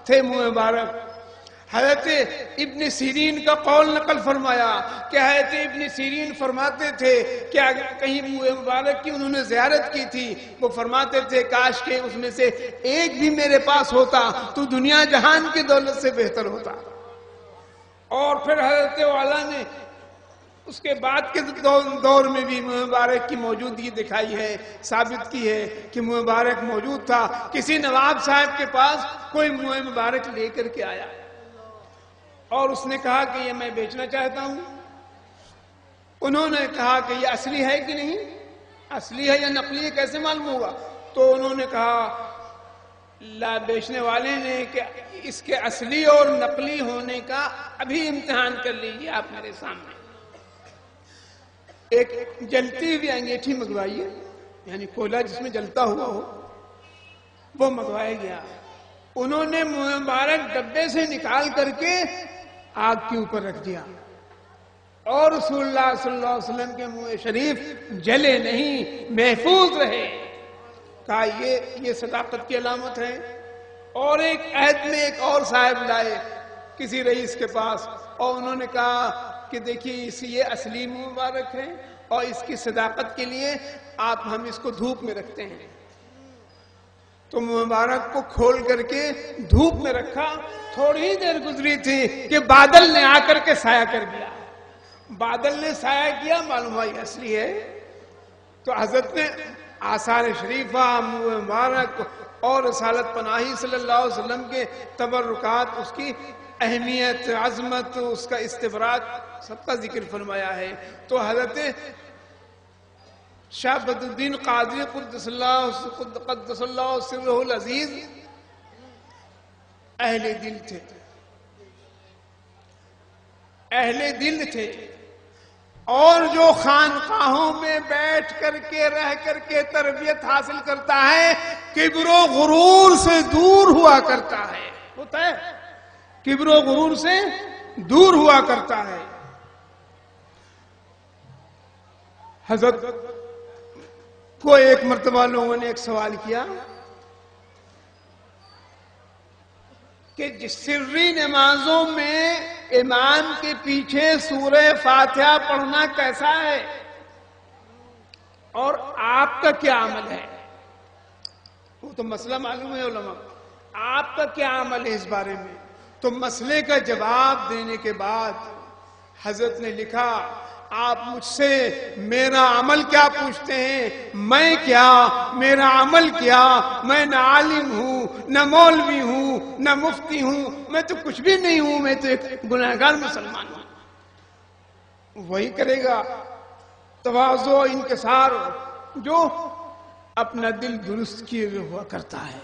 تھے منہ مبارک۔ حضرت ابن سیرین کا قول نقل فرمایا کہ حضرت ابن سیرین فرماتے تھے کہ اگر کہیں منہ مبارک کی انہوں نے زیارت کی تھی، وہ فرماتے تھے کاش کہ اس میں سے ایک بھی میرے پاس ہوتا تو دنیا جہان کی دولت سے بہتر ہوتا۔ اور پھر حضرت والا نے اس کے بعد کے دور میں بھی منہ مبارک کی موجودگی دکھائی ہے، ثابت کی ہے کہ منہ مبارک موجود تھا۔ کسی نواب صاحب کے پاس کوئی منہ مبارک لے کر کے آیا اور اس نے کہا کہ یہ میں بیچنا چاہتا ہوں۔ انہوں نے کہا کہ یہ اصلی ہے کہ نہیں، اصلی ہے یا نقلی ہے، کیسے معلوم ہوگا؟ تو انہوں نے کہا، بیچنے والے نے، کہ اس کے اصلی اور نقلی ہونے کا ابھی امتحان کر لیجیے آپ میرے سامنے۔ ایک جلتی ہوئی انگیٹھی منگوائی ہے، یعنی کوئلہ جس میں جلتا ہوا ہو، وہ منگوایا گیا۔ انہوں نے منہ مبارک ڈبے سے نکال کر کے آگ کے اوپر رکھ دیا اور رسول اللہ صلی اللہ علیہ وسلم کے منہ شریف جلے نہیں، محفوظ رہے۔ کہا یہ صداقت کی علامت ہے۔ اور ایک عہد میں ایک اور صاحب لائے کسی رئیس کے پاس، اور انہوں نے کہا کہ دیکھیے یہ اصلی منہ مبارک ہے اور اس کی صداقت کے لیے ہم اس کو دھوپ میں رکھتے ہیں۔ تو منہ مبارک کو کھول کر کے دھوپ میں رکھا، تھوڑی ہی دیر گزری تھی کہ بادل نے آ کر کے سایہ کر دیا۔ بادل نے سایہ کیا، معلوم ہوا یہ اصلی ہے۔ تو حضرت نے آثار شریفہ، منہ مبارک اور رسالت پناہی صلی اللہ علیہ وسلم کے تبرکات، اس کی اہمیت، عظمت، اس کا استبراق، سب کا ذکر فرمایا ہے۔ تو حضرت شاہ بدر الدین قادری قدس اللہ سرہ العزیز اہل دل تھے، اور جو خانقاہوں میں بیٹھ کر کے رہ کر کے تربیت حاصل کرتا ہے کبر و غرور سے دور ہوا کرتا ہے، ہوتا ہے کبر و غرور سے دور ہوا کرتا ہے۔ حضرت کو ایک مرتبہ لوگوں نے ایک سوال کیا کہ سری نمازوں میں امام کے پیچھے سورہ فاتحہ پڑھنا کیسا ہے اور آپ کا کیا عمل ہے؟ وہ تو مسئلہ معلوم ہے علماء، آپ کا کیا عمل ہے اس بارے میں؟ تو مسئلے کا جواب دینے کے بعد حضرت نے لکھا آپ مجھ سے میرا عمل کیا پوچھتے ہیں؟ میں کیا، میرا عمل کیا؟ میں نہ عالم ہوں، نہ مولوی ہوں، نہ مفتی ہوں، میں تو کچھ بھی نہیں ہوں، میں تو ایک گناہگار مسلمان ہوں۔ وہی کرے گا تواضع و انکسار جو اپنا دل درست کیے ہوئے ہوا کرتا ہے،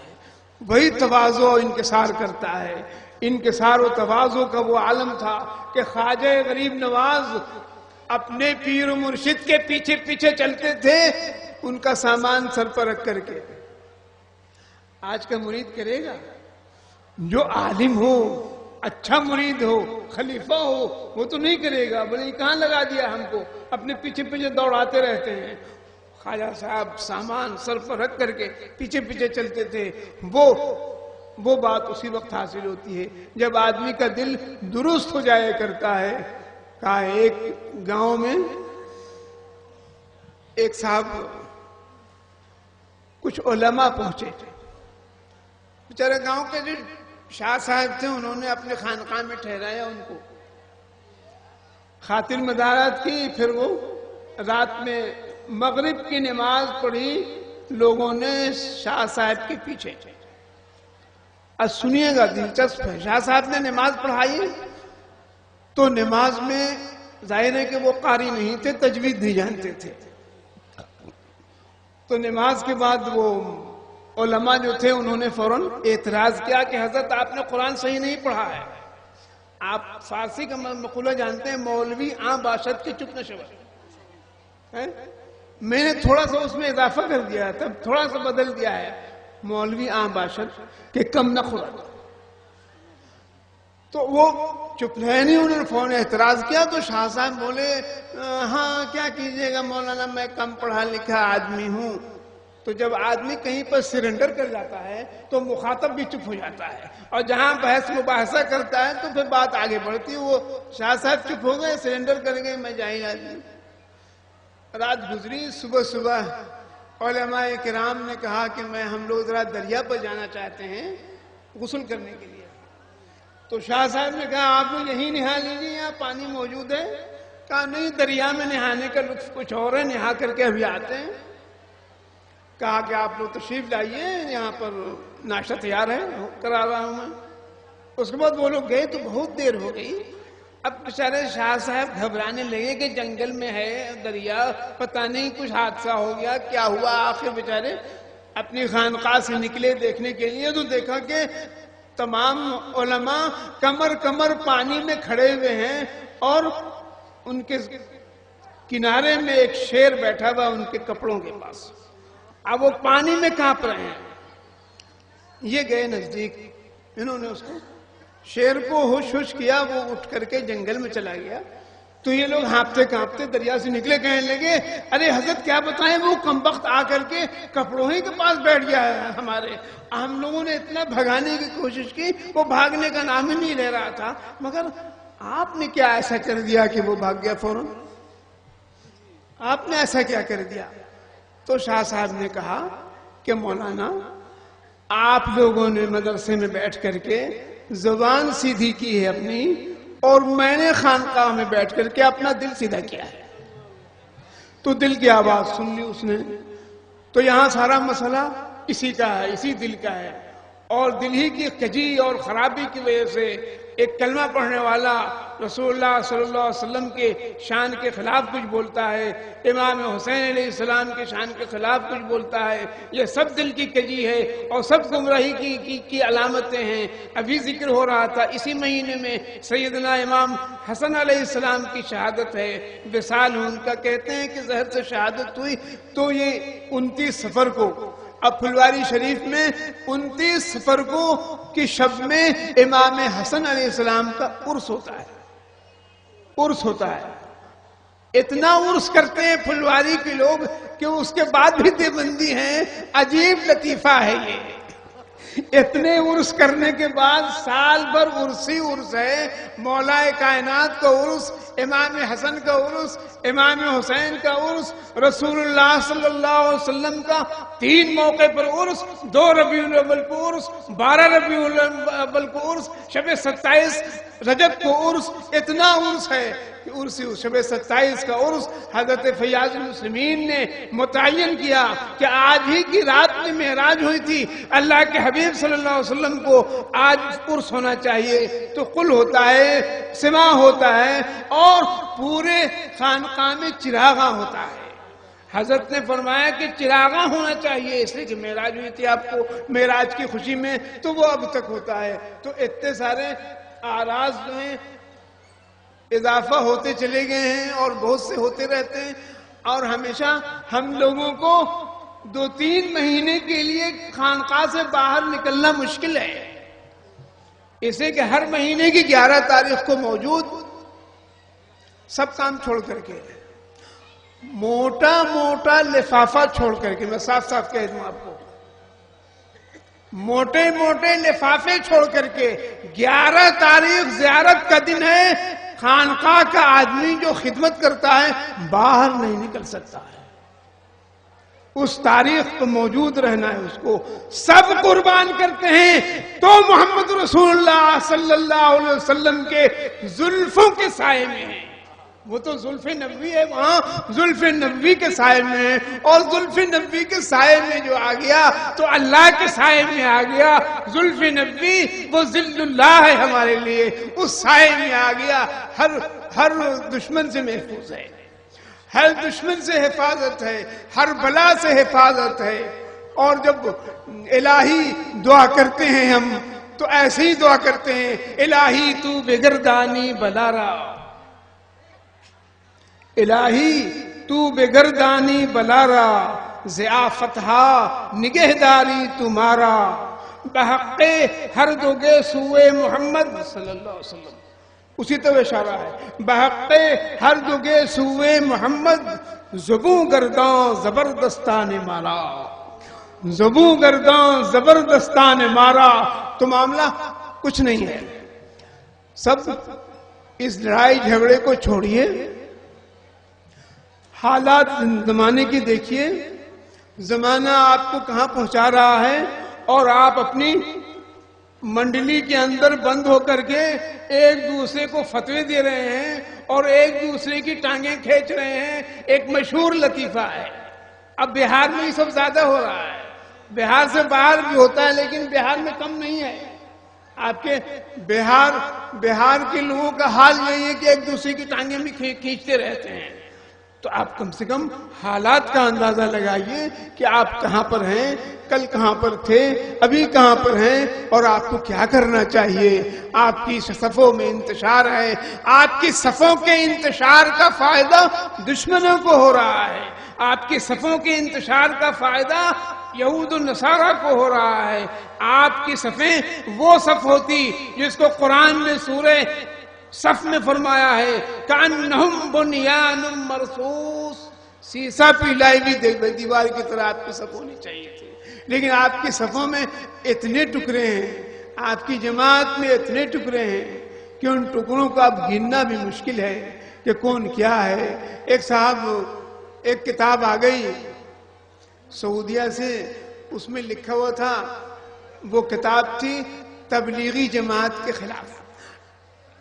وہی تواضع و انکسار کرتا ہے۔ انکسار و تواضع کا وہ عالم تھا کہ خواجہ غریب نواز اپنے پیر و مرشد کے پیچھے پیچھے چلتے تھے، ان کا سامان سر پر رکھ کر کے۔ آج کا مرید کرے گا جو عالم ہو، اچھا مرید ہو، خلیفہ ہو، وہ تو نہیں کرے گا، بولے کہاں لگا دیا ہم کو، اپنے پیچھے پیچھے دوڑاتے رہتے ہیں۔ خواجہ صاحب سامان سر پر رکھ کر کے پیچھے پیچھے چلتے تھے۔ وہ بات اسی وقت حاصل ہوتی ہے جب آدمی کا دل درست ہو جایا کرتا ہے۔ کہا ایک گاؤں میں ایک صاحب کچھ علماء پہنچے، بیچارے گاؤں کے جو شاہ صاحب تھے انہوں نے اپنے خانقاہ میں ٹھہرایا ان کو، خاطر مدارات کی، پھر وہ رات میں مغرب کی نماز پڑھی لوگوں نے شاہ صاحب کے پیچھے۔ اب سنیے گا دلچسپ ہے، شاہ صاحب نے نماز پڑھائی تو نماز میں ظاہر ہے کہ وہ قاری نہیں تھے، تجوید نہیں جانتے تھے، تو نماز کے بعد وہ علماء جو تھے انہوں نے فوراً اعتراض کیا کہ حضرت آپ نے قرآن صحیح نہیں پڑھا ہے۔ آپ فارسی کا مقولہ جانتے ہیں، مولوی آن باشد کے چپ نہ شود۔ میں نے تھوڑا سا اس میں اضافہ کر دیا، تب تھوڑا سا بدل دیا ہے، مولوی آن باشد کہ کم نہ خورد۔ تو وہ چپ رہے نہیں، انہوں نے فوراً اعتراض کیا تو شاہ صاحب بولے ہاں کیا کیجئے گا مولانا، میں کم پڑھا لکھا آدمی ہوں۔ تو جب آدمی کہیں پر سرنڈر کر جاتا ہے تو مخاطب بھی چپ ہو جاتا ہے، اور جہاں بحث مباحثہ کرتا ہے تو پھر بات آگے بڑھتی ہے۔ وہ شاہ صاحب چپ ہو گئے، سرنڈر کر گئے، میں جاہل آدمی۔ رات گزری، صبح علماء کرام نے کہا کہ ہم لوگ ذرا دریا پر جانا چاہتے ہیں غسل کرنے کے لیے۔ تو شاہ صاحب نے کہا آپ لوگ یہیں نہا لیجیے، یہاں پانی موجود ہے۔ کہا نہیں، دریا میں نہانے کا لطف کچھ اور ہے، نہا کر کے ابھی آتے ہیں۔ کہا کہ آپ لوگ تشریف لائیے، یہاں پر ناشتہ تیار ہے، کرا رہا ہوں میں۔ اس کے بعد وہ لوگ گئے تو بہت دیر ہو گئی۔ اب بیچارے شاہ صاحب گھبرانے لگے کہ جنگل میں ہے دریا، پتہ نہیں کچھ حادثہ ہو گیا، کیا ہوا۔ آخر بیچارے اپنی خانقاہ سے نکلے دیکھنے کے لیے تو دیکھا کہ تمام علماء کمر پانی میں کھڑے ہوئے ہیں، اور ان کے کنارے میں ایک شیر بیٹھا ہوا ان کے کپڑوں کے پاس۔ اب وہ پانی میں کانپ رہے ہیں۔ یہ گئے نزدیک، انہوں نے اس کو شیر کو ہوش کیا، وہ اٹھ کر کے جنگل میں چلا گیا۔ تو یہ لوگ ہانپتے کانپتے دریا سے نکلے، کہنے لگے ارے حضرت کیا بتائیں، وہ کمبخت آ کر کے کپڑوں ہی کے پاس بیٹھ گیا ہے ہمارے۔ ہم لوگوں نے اتنا بھگانے کی کوشش کی، وہ بھاگنے کا نام ہی نہیں لے رہا تھا، مگر آپ نے کیا ایسا کر دیا کہ وہ بھاگ گیا فوراً؟ آپ نے ایسا کیا کر دیا؟ تو شاہ صاحب نے کہا کہ مولانا آپ لوگوں نے مدرسے میں بیٹھ کر کے زبان سیدھی کی ہے اپنی، اور میں نے خانقاہ میں بیٹھ کر کے اپنا دل سیدھا کیا ہے۔ تو دل کی آواز سن لی اس نے۔ تو یہاں سارا مسئلہ اسی کا ہے، اسی دل کا ہے، اور دل ہی کی کجی اور خرابی کی وجہ سے ایک کلمہ پڑھنے والا رسول اللہ صلی اللہ علیہ وسلم کے شان کے خلاف کچھ بولتا ہے، امام حسین علیہ السلام کے شان کے خلاف کچھ بولتا ہے، یہ سب دل کی کجی ہے اور سب گمراہی کی علامتیں ہیں۔ ابھی ذکر ہو رہا تھا اسی مہینے میں سیدنا امام حسن علیہ السلام کی شہادت ہے، وصال ان کا، کہتے ہیں کہ زہر سے شہادت ہوئی۔ تو یہ 29 صفر کو، اب پھلواری شریف میں 29 صفر کو کی شب میں امام حسن علیہ السلام کا عرس ہوتا ہے، عرس ہوتا ہے۔ اتنا عرس کرتے ہیں پھلواری کے لوگ کہ اس کے بعد بھی دیوبندی ہیں۔ عجیب لطیفہ ہے یہ، اتنے عرس کرنے کے بعد سال بھر عرسی عرس ہے، مولا کائنات کا عرس، امام حسن کا عرس، امام حسین کا عرس، رسول اللہ صلی اللہ علیہ وسلم کا 3 موقع پر عرس، 2 ربیع الاول کو عرس، 12 ربیع الاول کو عرس، شب 27 رجب کو عرس، اتنا عرس ہے کہ عرس شب 27 کا عرس حضرت فیاض المسلمین نے متعین کیا کہ آج ہی کی رات میں معراج ہوئی تھی، اللہ کے حبیب صلی اللہ علیہ وسلم کو آج عرس ہونا چاہیے، تو قل ہوتا ہے، سما ہوتا ہے، اور پورے خانقاہ میں چراغاں ہوتا ہے۔ حضرت نے فرمایا کہ چراغاں ہونا چاہیے، اس لیے کہ معراج ہوئی تھی آپ کو، معراج کی خوشی میں، تو وہ اب تک ہوتا ہے۔ تو اتنے سارے اعراض جو ہیں اضافہ ہوتے چلے گئے ہیں اور بہت سے ہوتے رہتے ہیں، اور ہمیشہ ہم لوگوں کو 2-3 مہینے کے لیے خانقاہ سے باہر نکلنا مشکل ہے، اسے کہ ہر مہینے کی 11 تاریخ کو موجود سب کام چھوڑ کر کے، موٹا موٹا لفافہ چھوڑ کر کے، میں صاف صاف کہہ دوں آپ کو، موٹے موٹے لفافے چھوڑ کر کے 11 تاریخ زیارت کا دن ہے، خانقاہ کا آدمی جو خدمت کرتا ہے باہر نہیں نکل سکتا ہے، اس تاریخ کو موجود رہنا ہے، اس کو سب قربان کرتے ہیں تو محمد رسول اللہ صلی اللہ علیہ وسلم کے زلفوں کے سائے میں ہیں، وہ تو زلف نبوی ہے، وہاں زلف نبوی کے سائے میں ہے، اور زلف نبوی کے سائے میں جو آ گیا تو اللہ کے سائے میں آ گیا، زلف نبوی وہ ذل اللہ ہے ہمارے لیے، اس سائے میں آ گیا، ہر دشمن سے محفوظ ہے، ہر دشمن سے حفاظت ہے، ہر بلا سے حفاظت ہے۔ اور جب الہی دعا کرتے ہیں ہم تو ایسے ہی دعا کرتے ہیں، الہی تو بگردانی بلارا، الہی تو بگردانی بلارا، ضیافتہا نگہداری تمہارا، بحق ہر دوگے سوئے محمد صلی اللہ علیہ وسلم، اسی طرح اشارہ ہے، بحق ہر دوگے سوئے محمد، زبوں گرداں زبردستان مارا، زبوں گرداں زبردستان مارا۔ تو معاملہ کچھ نہیں ہے، سب اس لڑائی جھگڑے کو چھوڑیے، حالات زمانے کی دیکھیے، زمانہ آپ کو کہاں پہنچا رہا ہے، اور آپ اپنی منڈلی کے اندر بند ہو کر کے ایک دوسرے کو فتوے دے رہے ہیں اور ایک دوسرے کی ٹانگیں کھینچ رہے ہیں۔ ایک مشہور لطیفہ ہے، اب بہار میں یہ سب زیادہ ہو رہا ہے، بہار سے باہر بھی ہوتا ہے لیکن بہار میں کم نہیں ہے۔ آپ کے بہار کے لوگوں کا حال یہی ہے کہ ایک دوسرے کی ٹانگیں بھی کھینچتے رہتے ہیں۔ تو آپ کم سے کم حالات کا اندازہ لگائیے کہ آپ کہاں پر ہیں، کل کہاں پر تھے، ابھی کہاں پر ہیں، اور آپ کو کیا کرنا چاہیے۔ آپ کی صفوں میں انتشار ہے، آپ کی صفوں کے انتشار کا فائدہ دشمنوں کو ہو رہا ہے، آپ کی صفوں کے انتشار کا فائدہ یہود و نصارہ کو ہو رہا ہے۔ آپ کی صفیں وہ صف ہوتی جس کو قرآن نے سورہ صف میں فرمایا ہے کأنہم بنیان مرصوص، سیسا پلائی ہوئی دیوار کی طرح آپ کی صف ہونی چاہیے تھی، لیکن آپ کی صفوں میں اتنے ٹکڑے ہیں، آپ کی جماعت میں اتنے ٹکڑے ہیں کہ ان ٹکڑوں کو اب گننا بھی مشکل ہے کہ کون کیا ہے۔ ایک کتاب آ گئی سعودیہ سے، اس میں لکھا ہوا تھا، وہ کتاب تھی تبلیغی جماعت کے خلاف،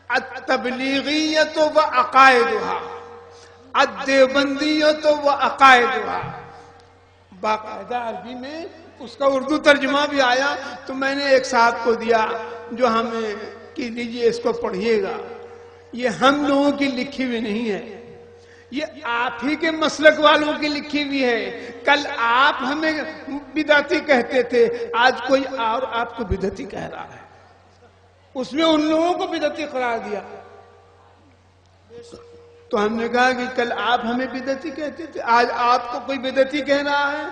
التبلیغیت و عقائدها، الدیوبندیت و عقائدها، باقاعدہ عربی میں اس کا اردو ترجمہ بھی آیا، تو میں نے ایک صاحب کو دیا جو ہمیں کہ لیجئے اس کو پڑھیے گا، یہ ہم لوگوں کی لکھی ہوئی نہیں ہے، یہ آپ ہی کے مسلک والوں کی لکھی ہوئی ہے۔ کل آپ ہمیں بدعتی کہتے تھے، آج کوئی اور آپ کو بدعتی کہہ رہا ہے، اس میں ان لوگوں کو بدعتی قرار دیا۔ تو ہم نے کہا کہ کل آپ ہمیں بدعتی کہتے تھے، آج آپ کو کوئی بدعتی کہہ رہا ہے،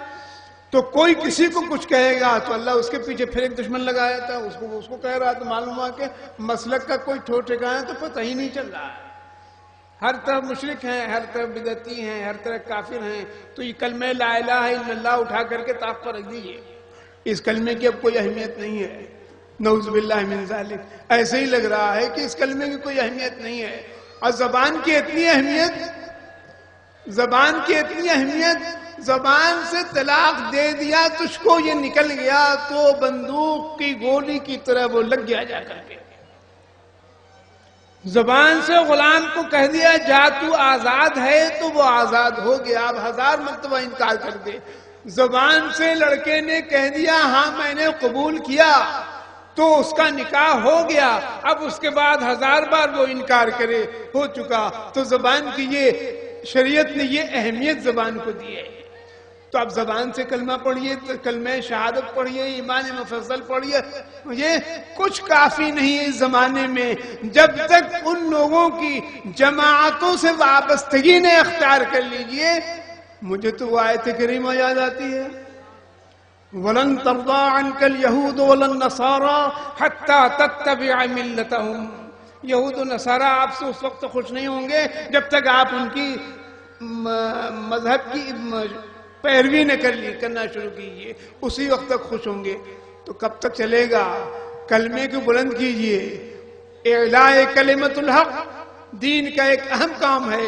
تو کوئی کسی کو کچھ کہے گا تو اللہ اس کے پیچھے پھر ایک دشمن لگایا تھا، اس کو کہہ رہا، تو معلوم ہوا کہ مسلک کا کوئی ٹھو ٹھکانا تو پتہ ہی نہیں چل رہا ہے، ہر طرف مشرک ہیں، ہر طرف بدعتی ہیں، ہر طرف کافر ہیں۔ تو یہ کلمہ لا الہ الا اللہ اٹھا کر کے طاق پر رکھ دیجیے، اس کلمے کی اب کوئی اہمیت نہیں ہے، نعوذ باللہ من ذالک، ایسے ہی لگ رہا ہے کہ اس کلمے کی کوئی اہمیت نہیں ہے۔ اور زبان کی اتنی اہمیت، زبان کی اتنی اہمیت، زبان سے طلاق دے دیا تجھ کو یہ نکل گیا تو بندوق کی گولی کی طرح وہ لگ گیا جا کر کے۔ زبان سے غلام کو کہہ دیا جا تو آزاد ہے تو وہ آزاد ہو گیا، اب 1000 مرتبہ انکار کر دے۔ زبان سے لڑکے نے کہہ دیا ہاں میں نے قبول کیا تو اس کا نکاح ہو گیا، اب اس کے بعد 1000 بار وہ انکار کرے ہو چکا۔ تو زبان کی یہ شریعت نے یہ اہمیت زبان کو دی ہے۔ تو اب زبان سے کلمہ پڑھیے، کلمہ شہادت پڑھیے، ایمان مفصل پڑھیے، یہ کچھ کافی نہیں ہے اس زمانے میں جب تک ان لوگوں کی جماعتوں سے وابستگی نے اختیار کر لیجئے۔ مجھے تو وہ آیت کریمہ یاد آتی ہے، وَلَن تَرْضَىٰ عَنْكَ الْيَهُودُ وَلَا النَّصَارَىٰ حَتَّىٰ تَتَّبِعَ مِلَّتَهُمْ۔ یہود و نصارہ آپ سے اس وقت خوش نہیں ہوں گے جب تک آپ ان کی مذہب کی پیروی نہ کرنا شروع کیجئے، اسی وقت تک خوش ہوں گے۔ تو کب تک چلے گا؟ کلمے کو بلند کیجئے، اعلاء کلمت الحق دین کا ایک اہم کام ہے۔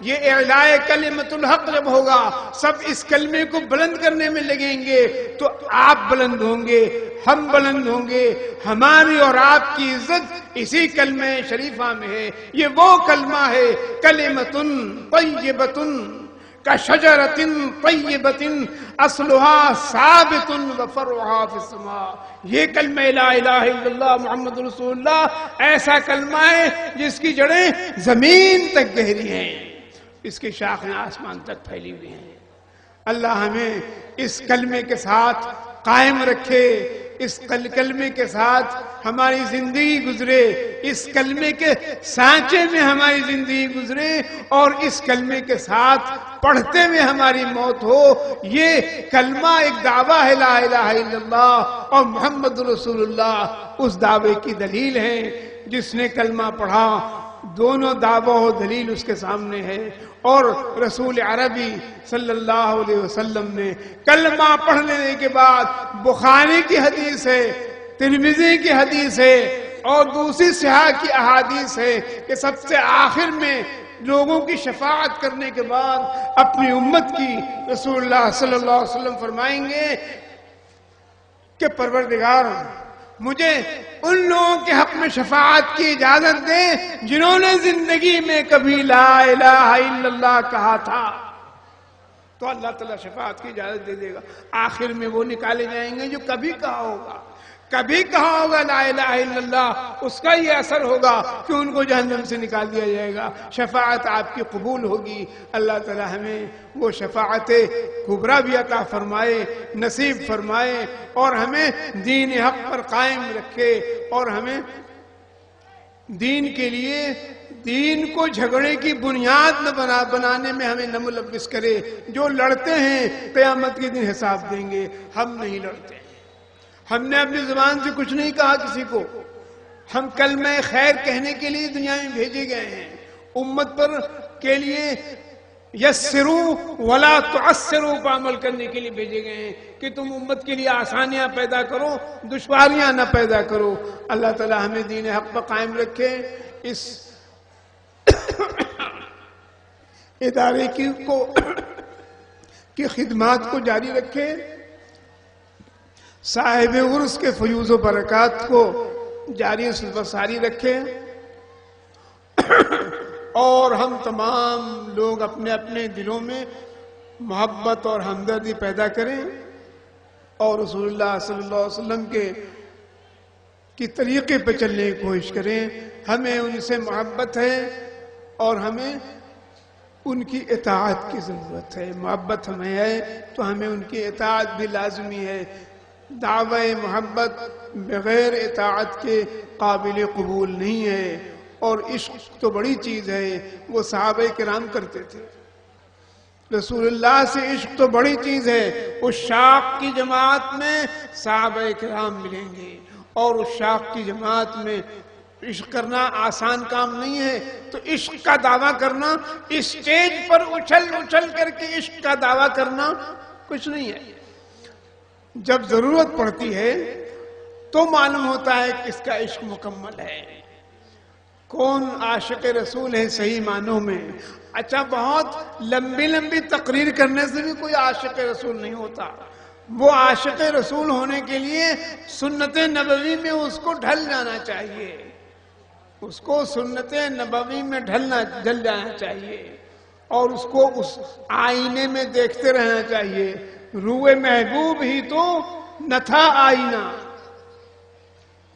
یہ اعلاء کلمت الحق جب ہوگا، سب اس کلمے کو بلند کرنے میں لگیں گے تو آپ بلند ہوں گے، ہم بلند ہوں گے، ہماری اور آپ کی عزت اسی کلمہ شریفہ میں ہے۔ یہ وہ کلمہ ہے، کلمۃ طیبۃ کشجرۃ طیبۃ اصلها ثابت وفرعها فی السماء۔ یہ کلمہ لا الہ الا اللہ محمد رسول اللہ ایسا کلمہ ہے جس کی جڑیں زمین تک گہری ہیں، اس کی شاخیں آسمان تک پھیلی ہوئی ہیں۔ اللہ ہمیں اس کلمے کے ساتھ قائم رکھے، اس کلمے کے ساتھ ہماری زندگی گزرے، اس کلمے کے سانچے میں ہماری زندگی گزرے اور اس کلمے کے ساتھ پڑھتے ہوئے ہماری موت ہو۔ یہ کلمہ ایک دعویٰ ہے لا الہ الا اللہ اور محمد رسول اللہ اس دعوے کی دلیل ہے۔ جس نے کلمہ پڑھا دونوں دعویٰ و دلیل اس کے سامنے ہے۔ اور رسول عربی صلی اللہ علیہ وسلم نے کلمہ پڑھ لینے کے بعد، بخاری کی حدیث ہے، ترمذی کی حدیث ہے اور دوسری صحاح کی احادیث ہے کہ سب سے آخر میں لوگوں کی شفاعت کرنے کے بعد اپنی امت کی رسول اللہ صلی اللہ علیہ وسلم فرمائیں گے کہ پروردگار مجھے ان لوگوں کے حق میں شفاعت کی اجازت دے جنہوں نے زندگی میں کبھی لا الہ الا اللہ کہا تھا۔ تو اللہ تعالیٰ شفاعت کی اجازت دے دے گا۔ آخر میں وہ نکالے جائیں گے جو کبھی کہا ہوگا، کبھی کہا ہوگا لا الہ الا اللہ، اس کا یہ اثر ہوگا کہ ان کو جہنم سے نکال دیا جائے گا، شفاعت آپ کی قبول ہوگی۔ اللہ تعالیٰ ہمیں وہ شفاعت کبریٰ بھی عطا فرمائے، نصیب فرمائے اور ہمیں دین حق پر قائم رکھے اور ہمیں دین کے لیے دین کو جھگڑے کی بنیاد نہ بنانے میں ہمیں نہ ملوث کرے۔ جو لڑتے ہیں قیامت کے دن حساب دیں گے، ہم نہیں لڑتے۔ ہم نے اپنی زبان سے کچھ نہیں کہا کسی کو، ہم کلمہ خیر کہنے کے لیے دنیا میں بھیجے گئے ہیں، امت پر کے لیے یسروا ولا تعسروا پر عمل کرنے کے لیے بھیجے گئے ہیں کہ تم امت کے لیے آسانیاں پیدا کرو، دشواریاں نہ پیدا کرو۔ اللہ تعالی ہمیں دین حق پر قائم رکھے، اس ادارے کی خدمات کو جاری رکھے، صاحب عرس کے فیوز و برکات کو جاری و ساری رکھے اور ہم تمام لوگ اپنے اپنے دلوں میں محبت اور ہمدردی پیدا کریں اور رسول اللہ صلی اللہ علیہ وسلم کے طریقے پہ چلنے کی کوشش کریں۔ ہمیں ان سے محبت ہے اور ہمیں ان کی اطاعت کی ضرورت ہے۔ محبت ہمیں ہے تو ہمیں ان کی اطاعت بھی لازمی ہے۔ دعوی محبت بغیر اطاعت کے قابل قبول نہیں ہے، اور عشق تو بڑی چیز ہے، وہ صحابہ کرام کرتے تھے۔ رسول اللہ سے عشق تو بڑی چیز ہے، اس شاق کی جماعت میں صحابہ کرام ملیں گے اور اس شاق کی جماعت میں عشق کرنا آسان کام نہیں ہے۔ تو عشق کا دعویٰ کرنا، اسٹیج پر اچھل اچھل کر کے عشق کا دعویٰ کرنا کچھ نہیں ہے۔ جب ضرورت پڑتی ہے تو معلوم ہوتا ہے کہ اس کا عشق مکمل ہے. کون عاشق رسول ہے صحیح معنوں میں؟ اچھا، بہت لمبی لمبی تقریر کرنے سے بھی کوئی عاشق رسول نہیں ہوتا. وہ عاشق رسول ہونے کے لیے سنت نبوی میں اس کو ڈھل جانا چاہیے، اس کو سنت نبوی میں ڈھل جانا چاہیے، اور اس کو اس آئینے میں دیکھتے رہنا چاہیے. روئے محبوب ہی تو نہ تھا آئینہ،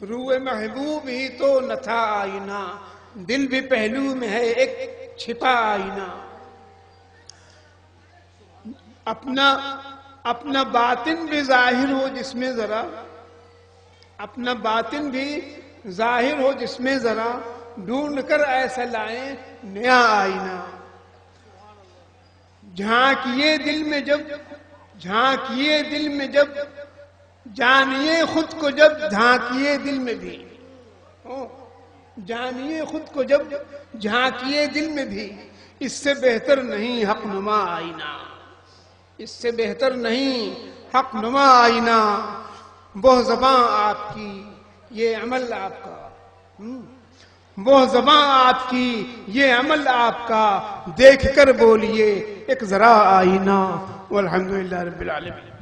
روئے محبوب ہی تو نہ تھا آئینہ، دل بھی پہلو میں ہے ایک چھپا آئینہ. اپنا باطن بھی ظاہر ہو جس میں ذرا، اپنا باطن بھی ظاہر ہو جس میں ذرا، ڈھونڈ کر ایسا لائیں نیا آئینہ. جھانکیے دل میں جب، جھانکیے دل میں جب، جانیے خود کو جب جھانکیے دل میں بھی، جانیے خود کو جب جھانکیے دل میں بھی، اس سے بہتر نہیں حق نما آئینہ، اس سے بہتر نہیں حق نما آئینہ. وہ زباں آپ کی یہ عمل آپ کا، وہ زباں آپ کی یہ عمل آپ کا، دیکھ کر بولیے ایک ذرا آئینہ. والحمدللہ رب العالمین.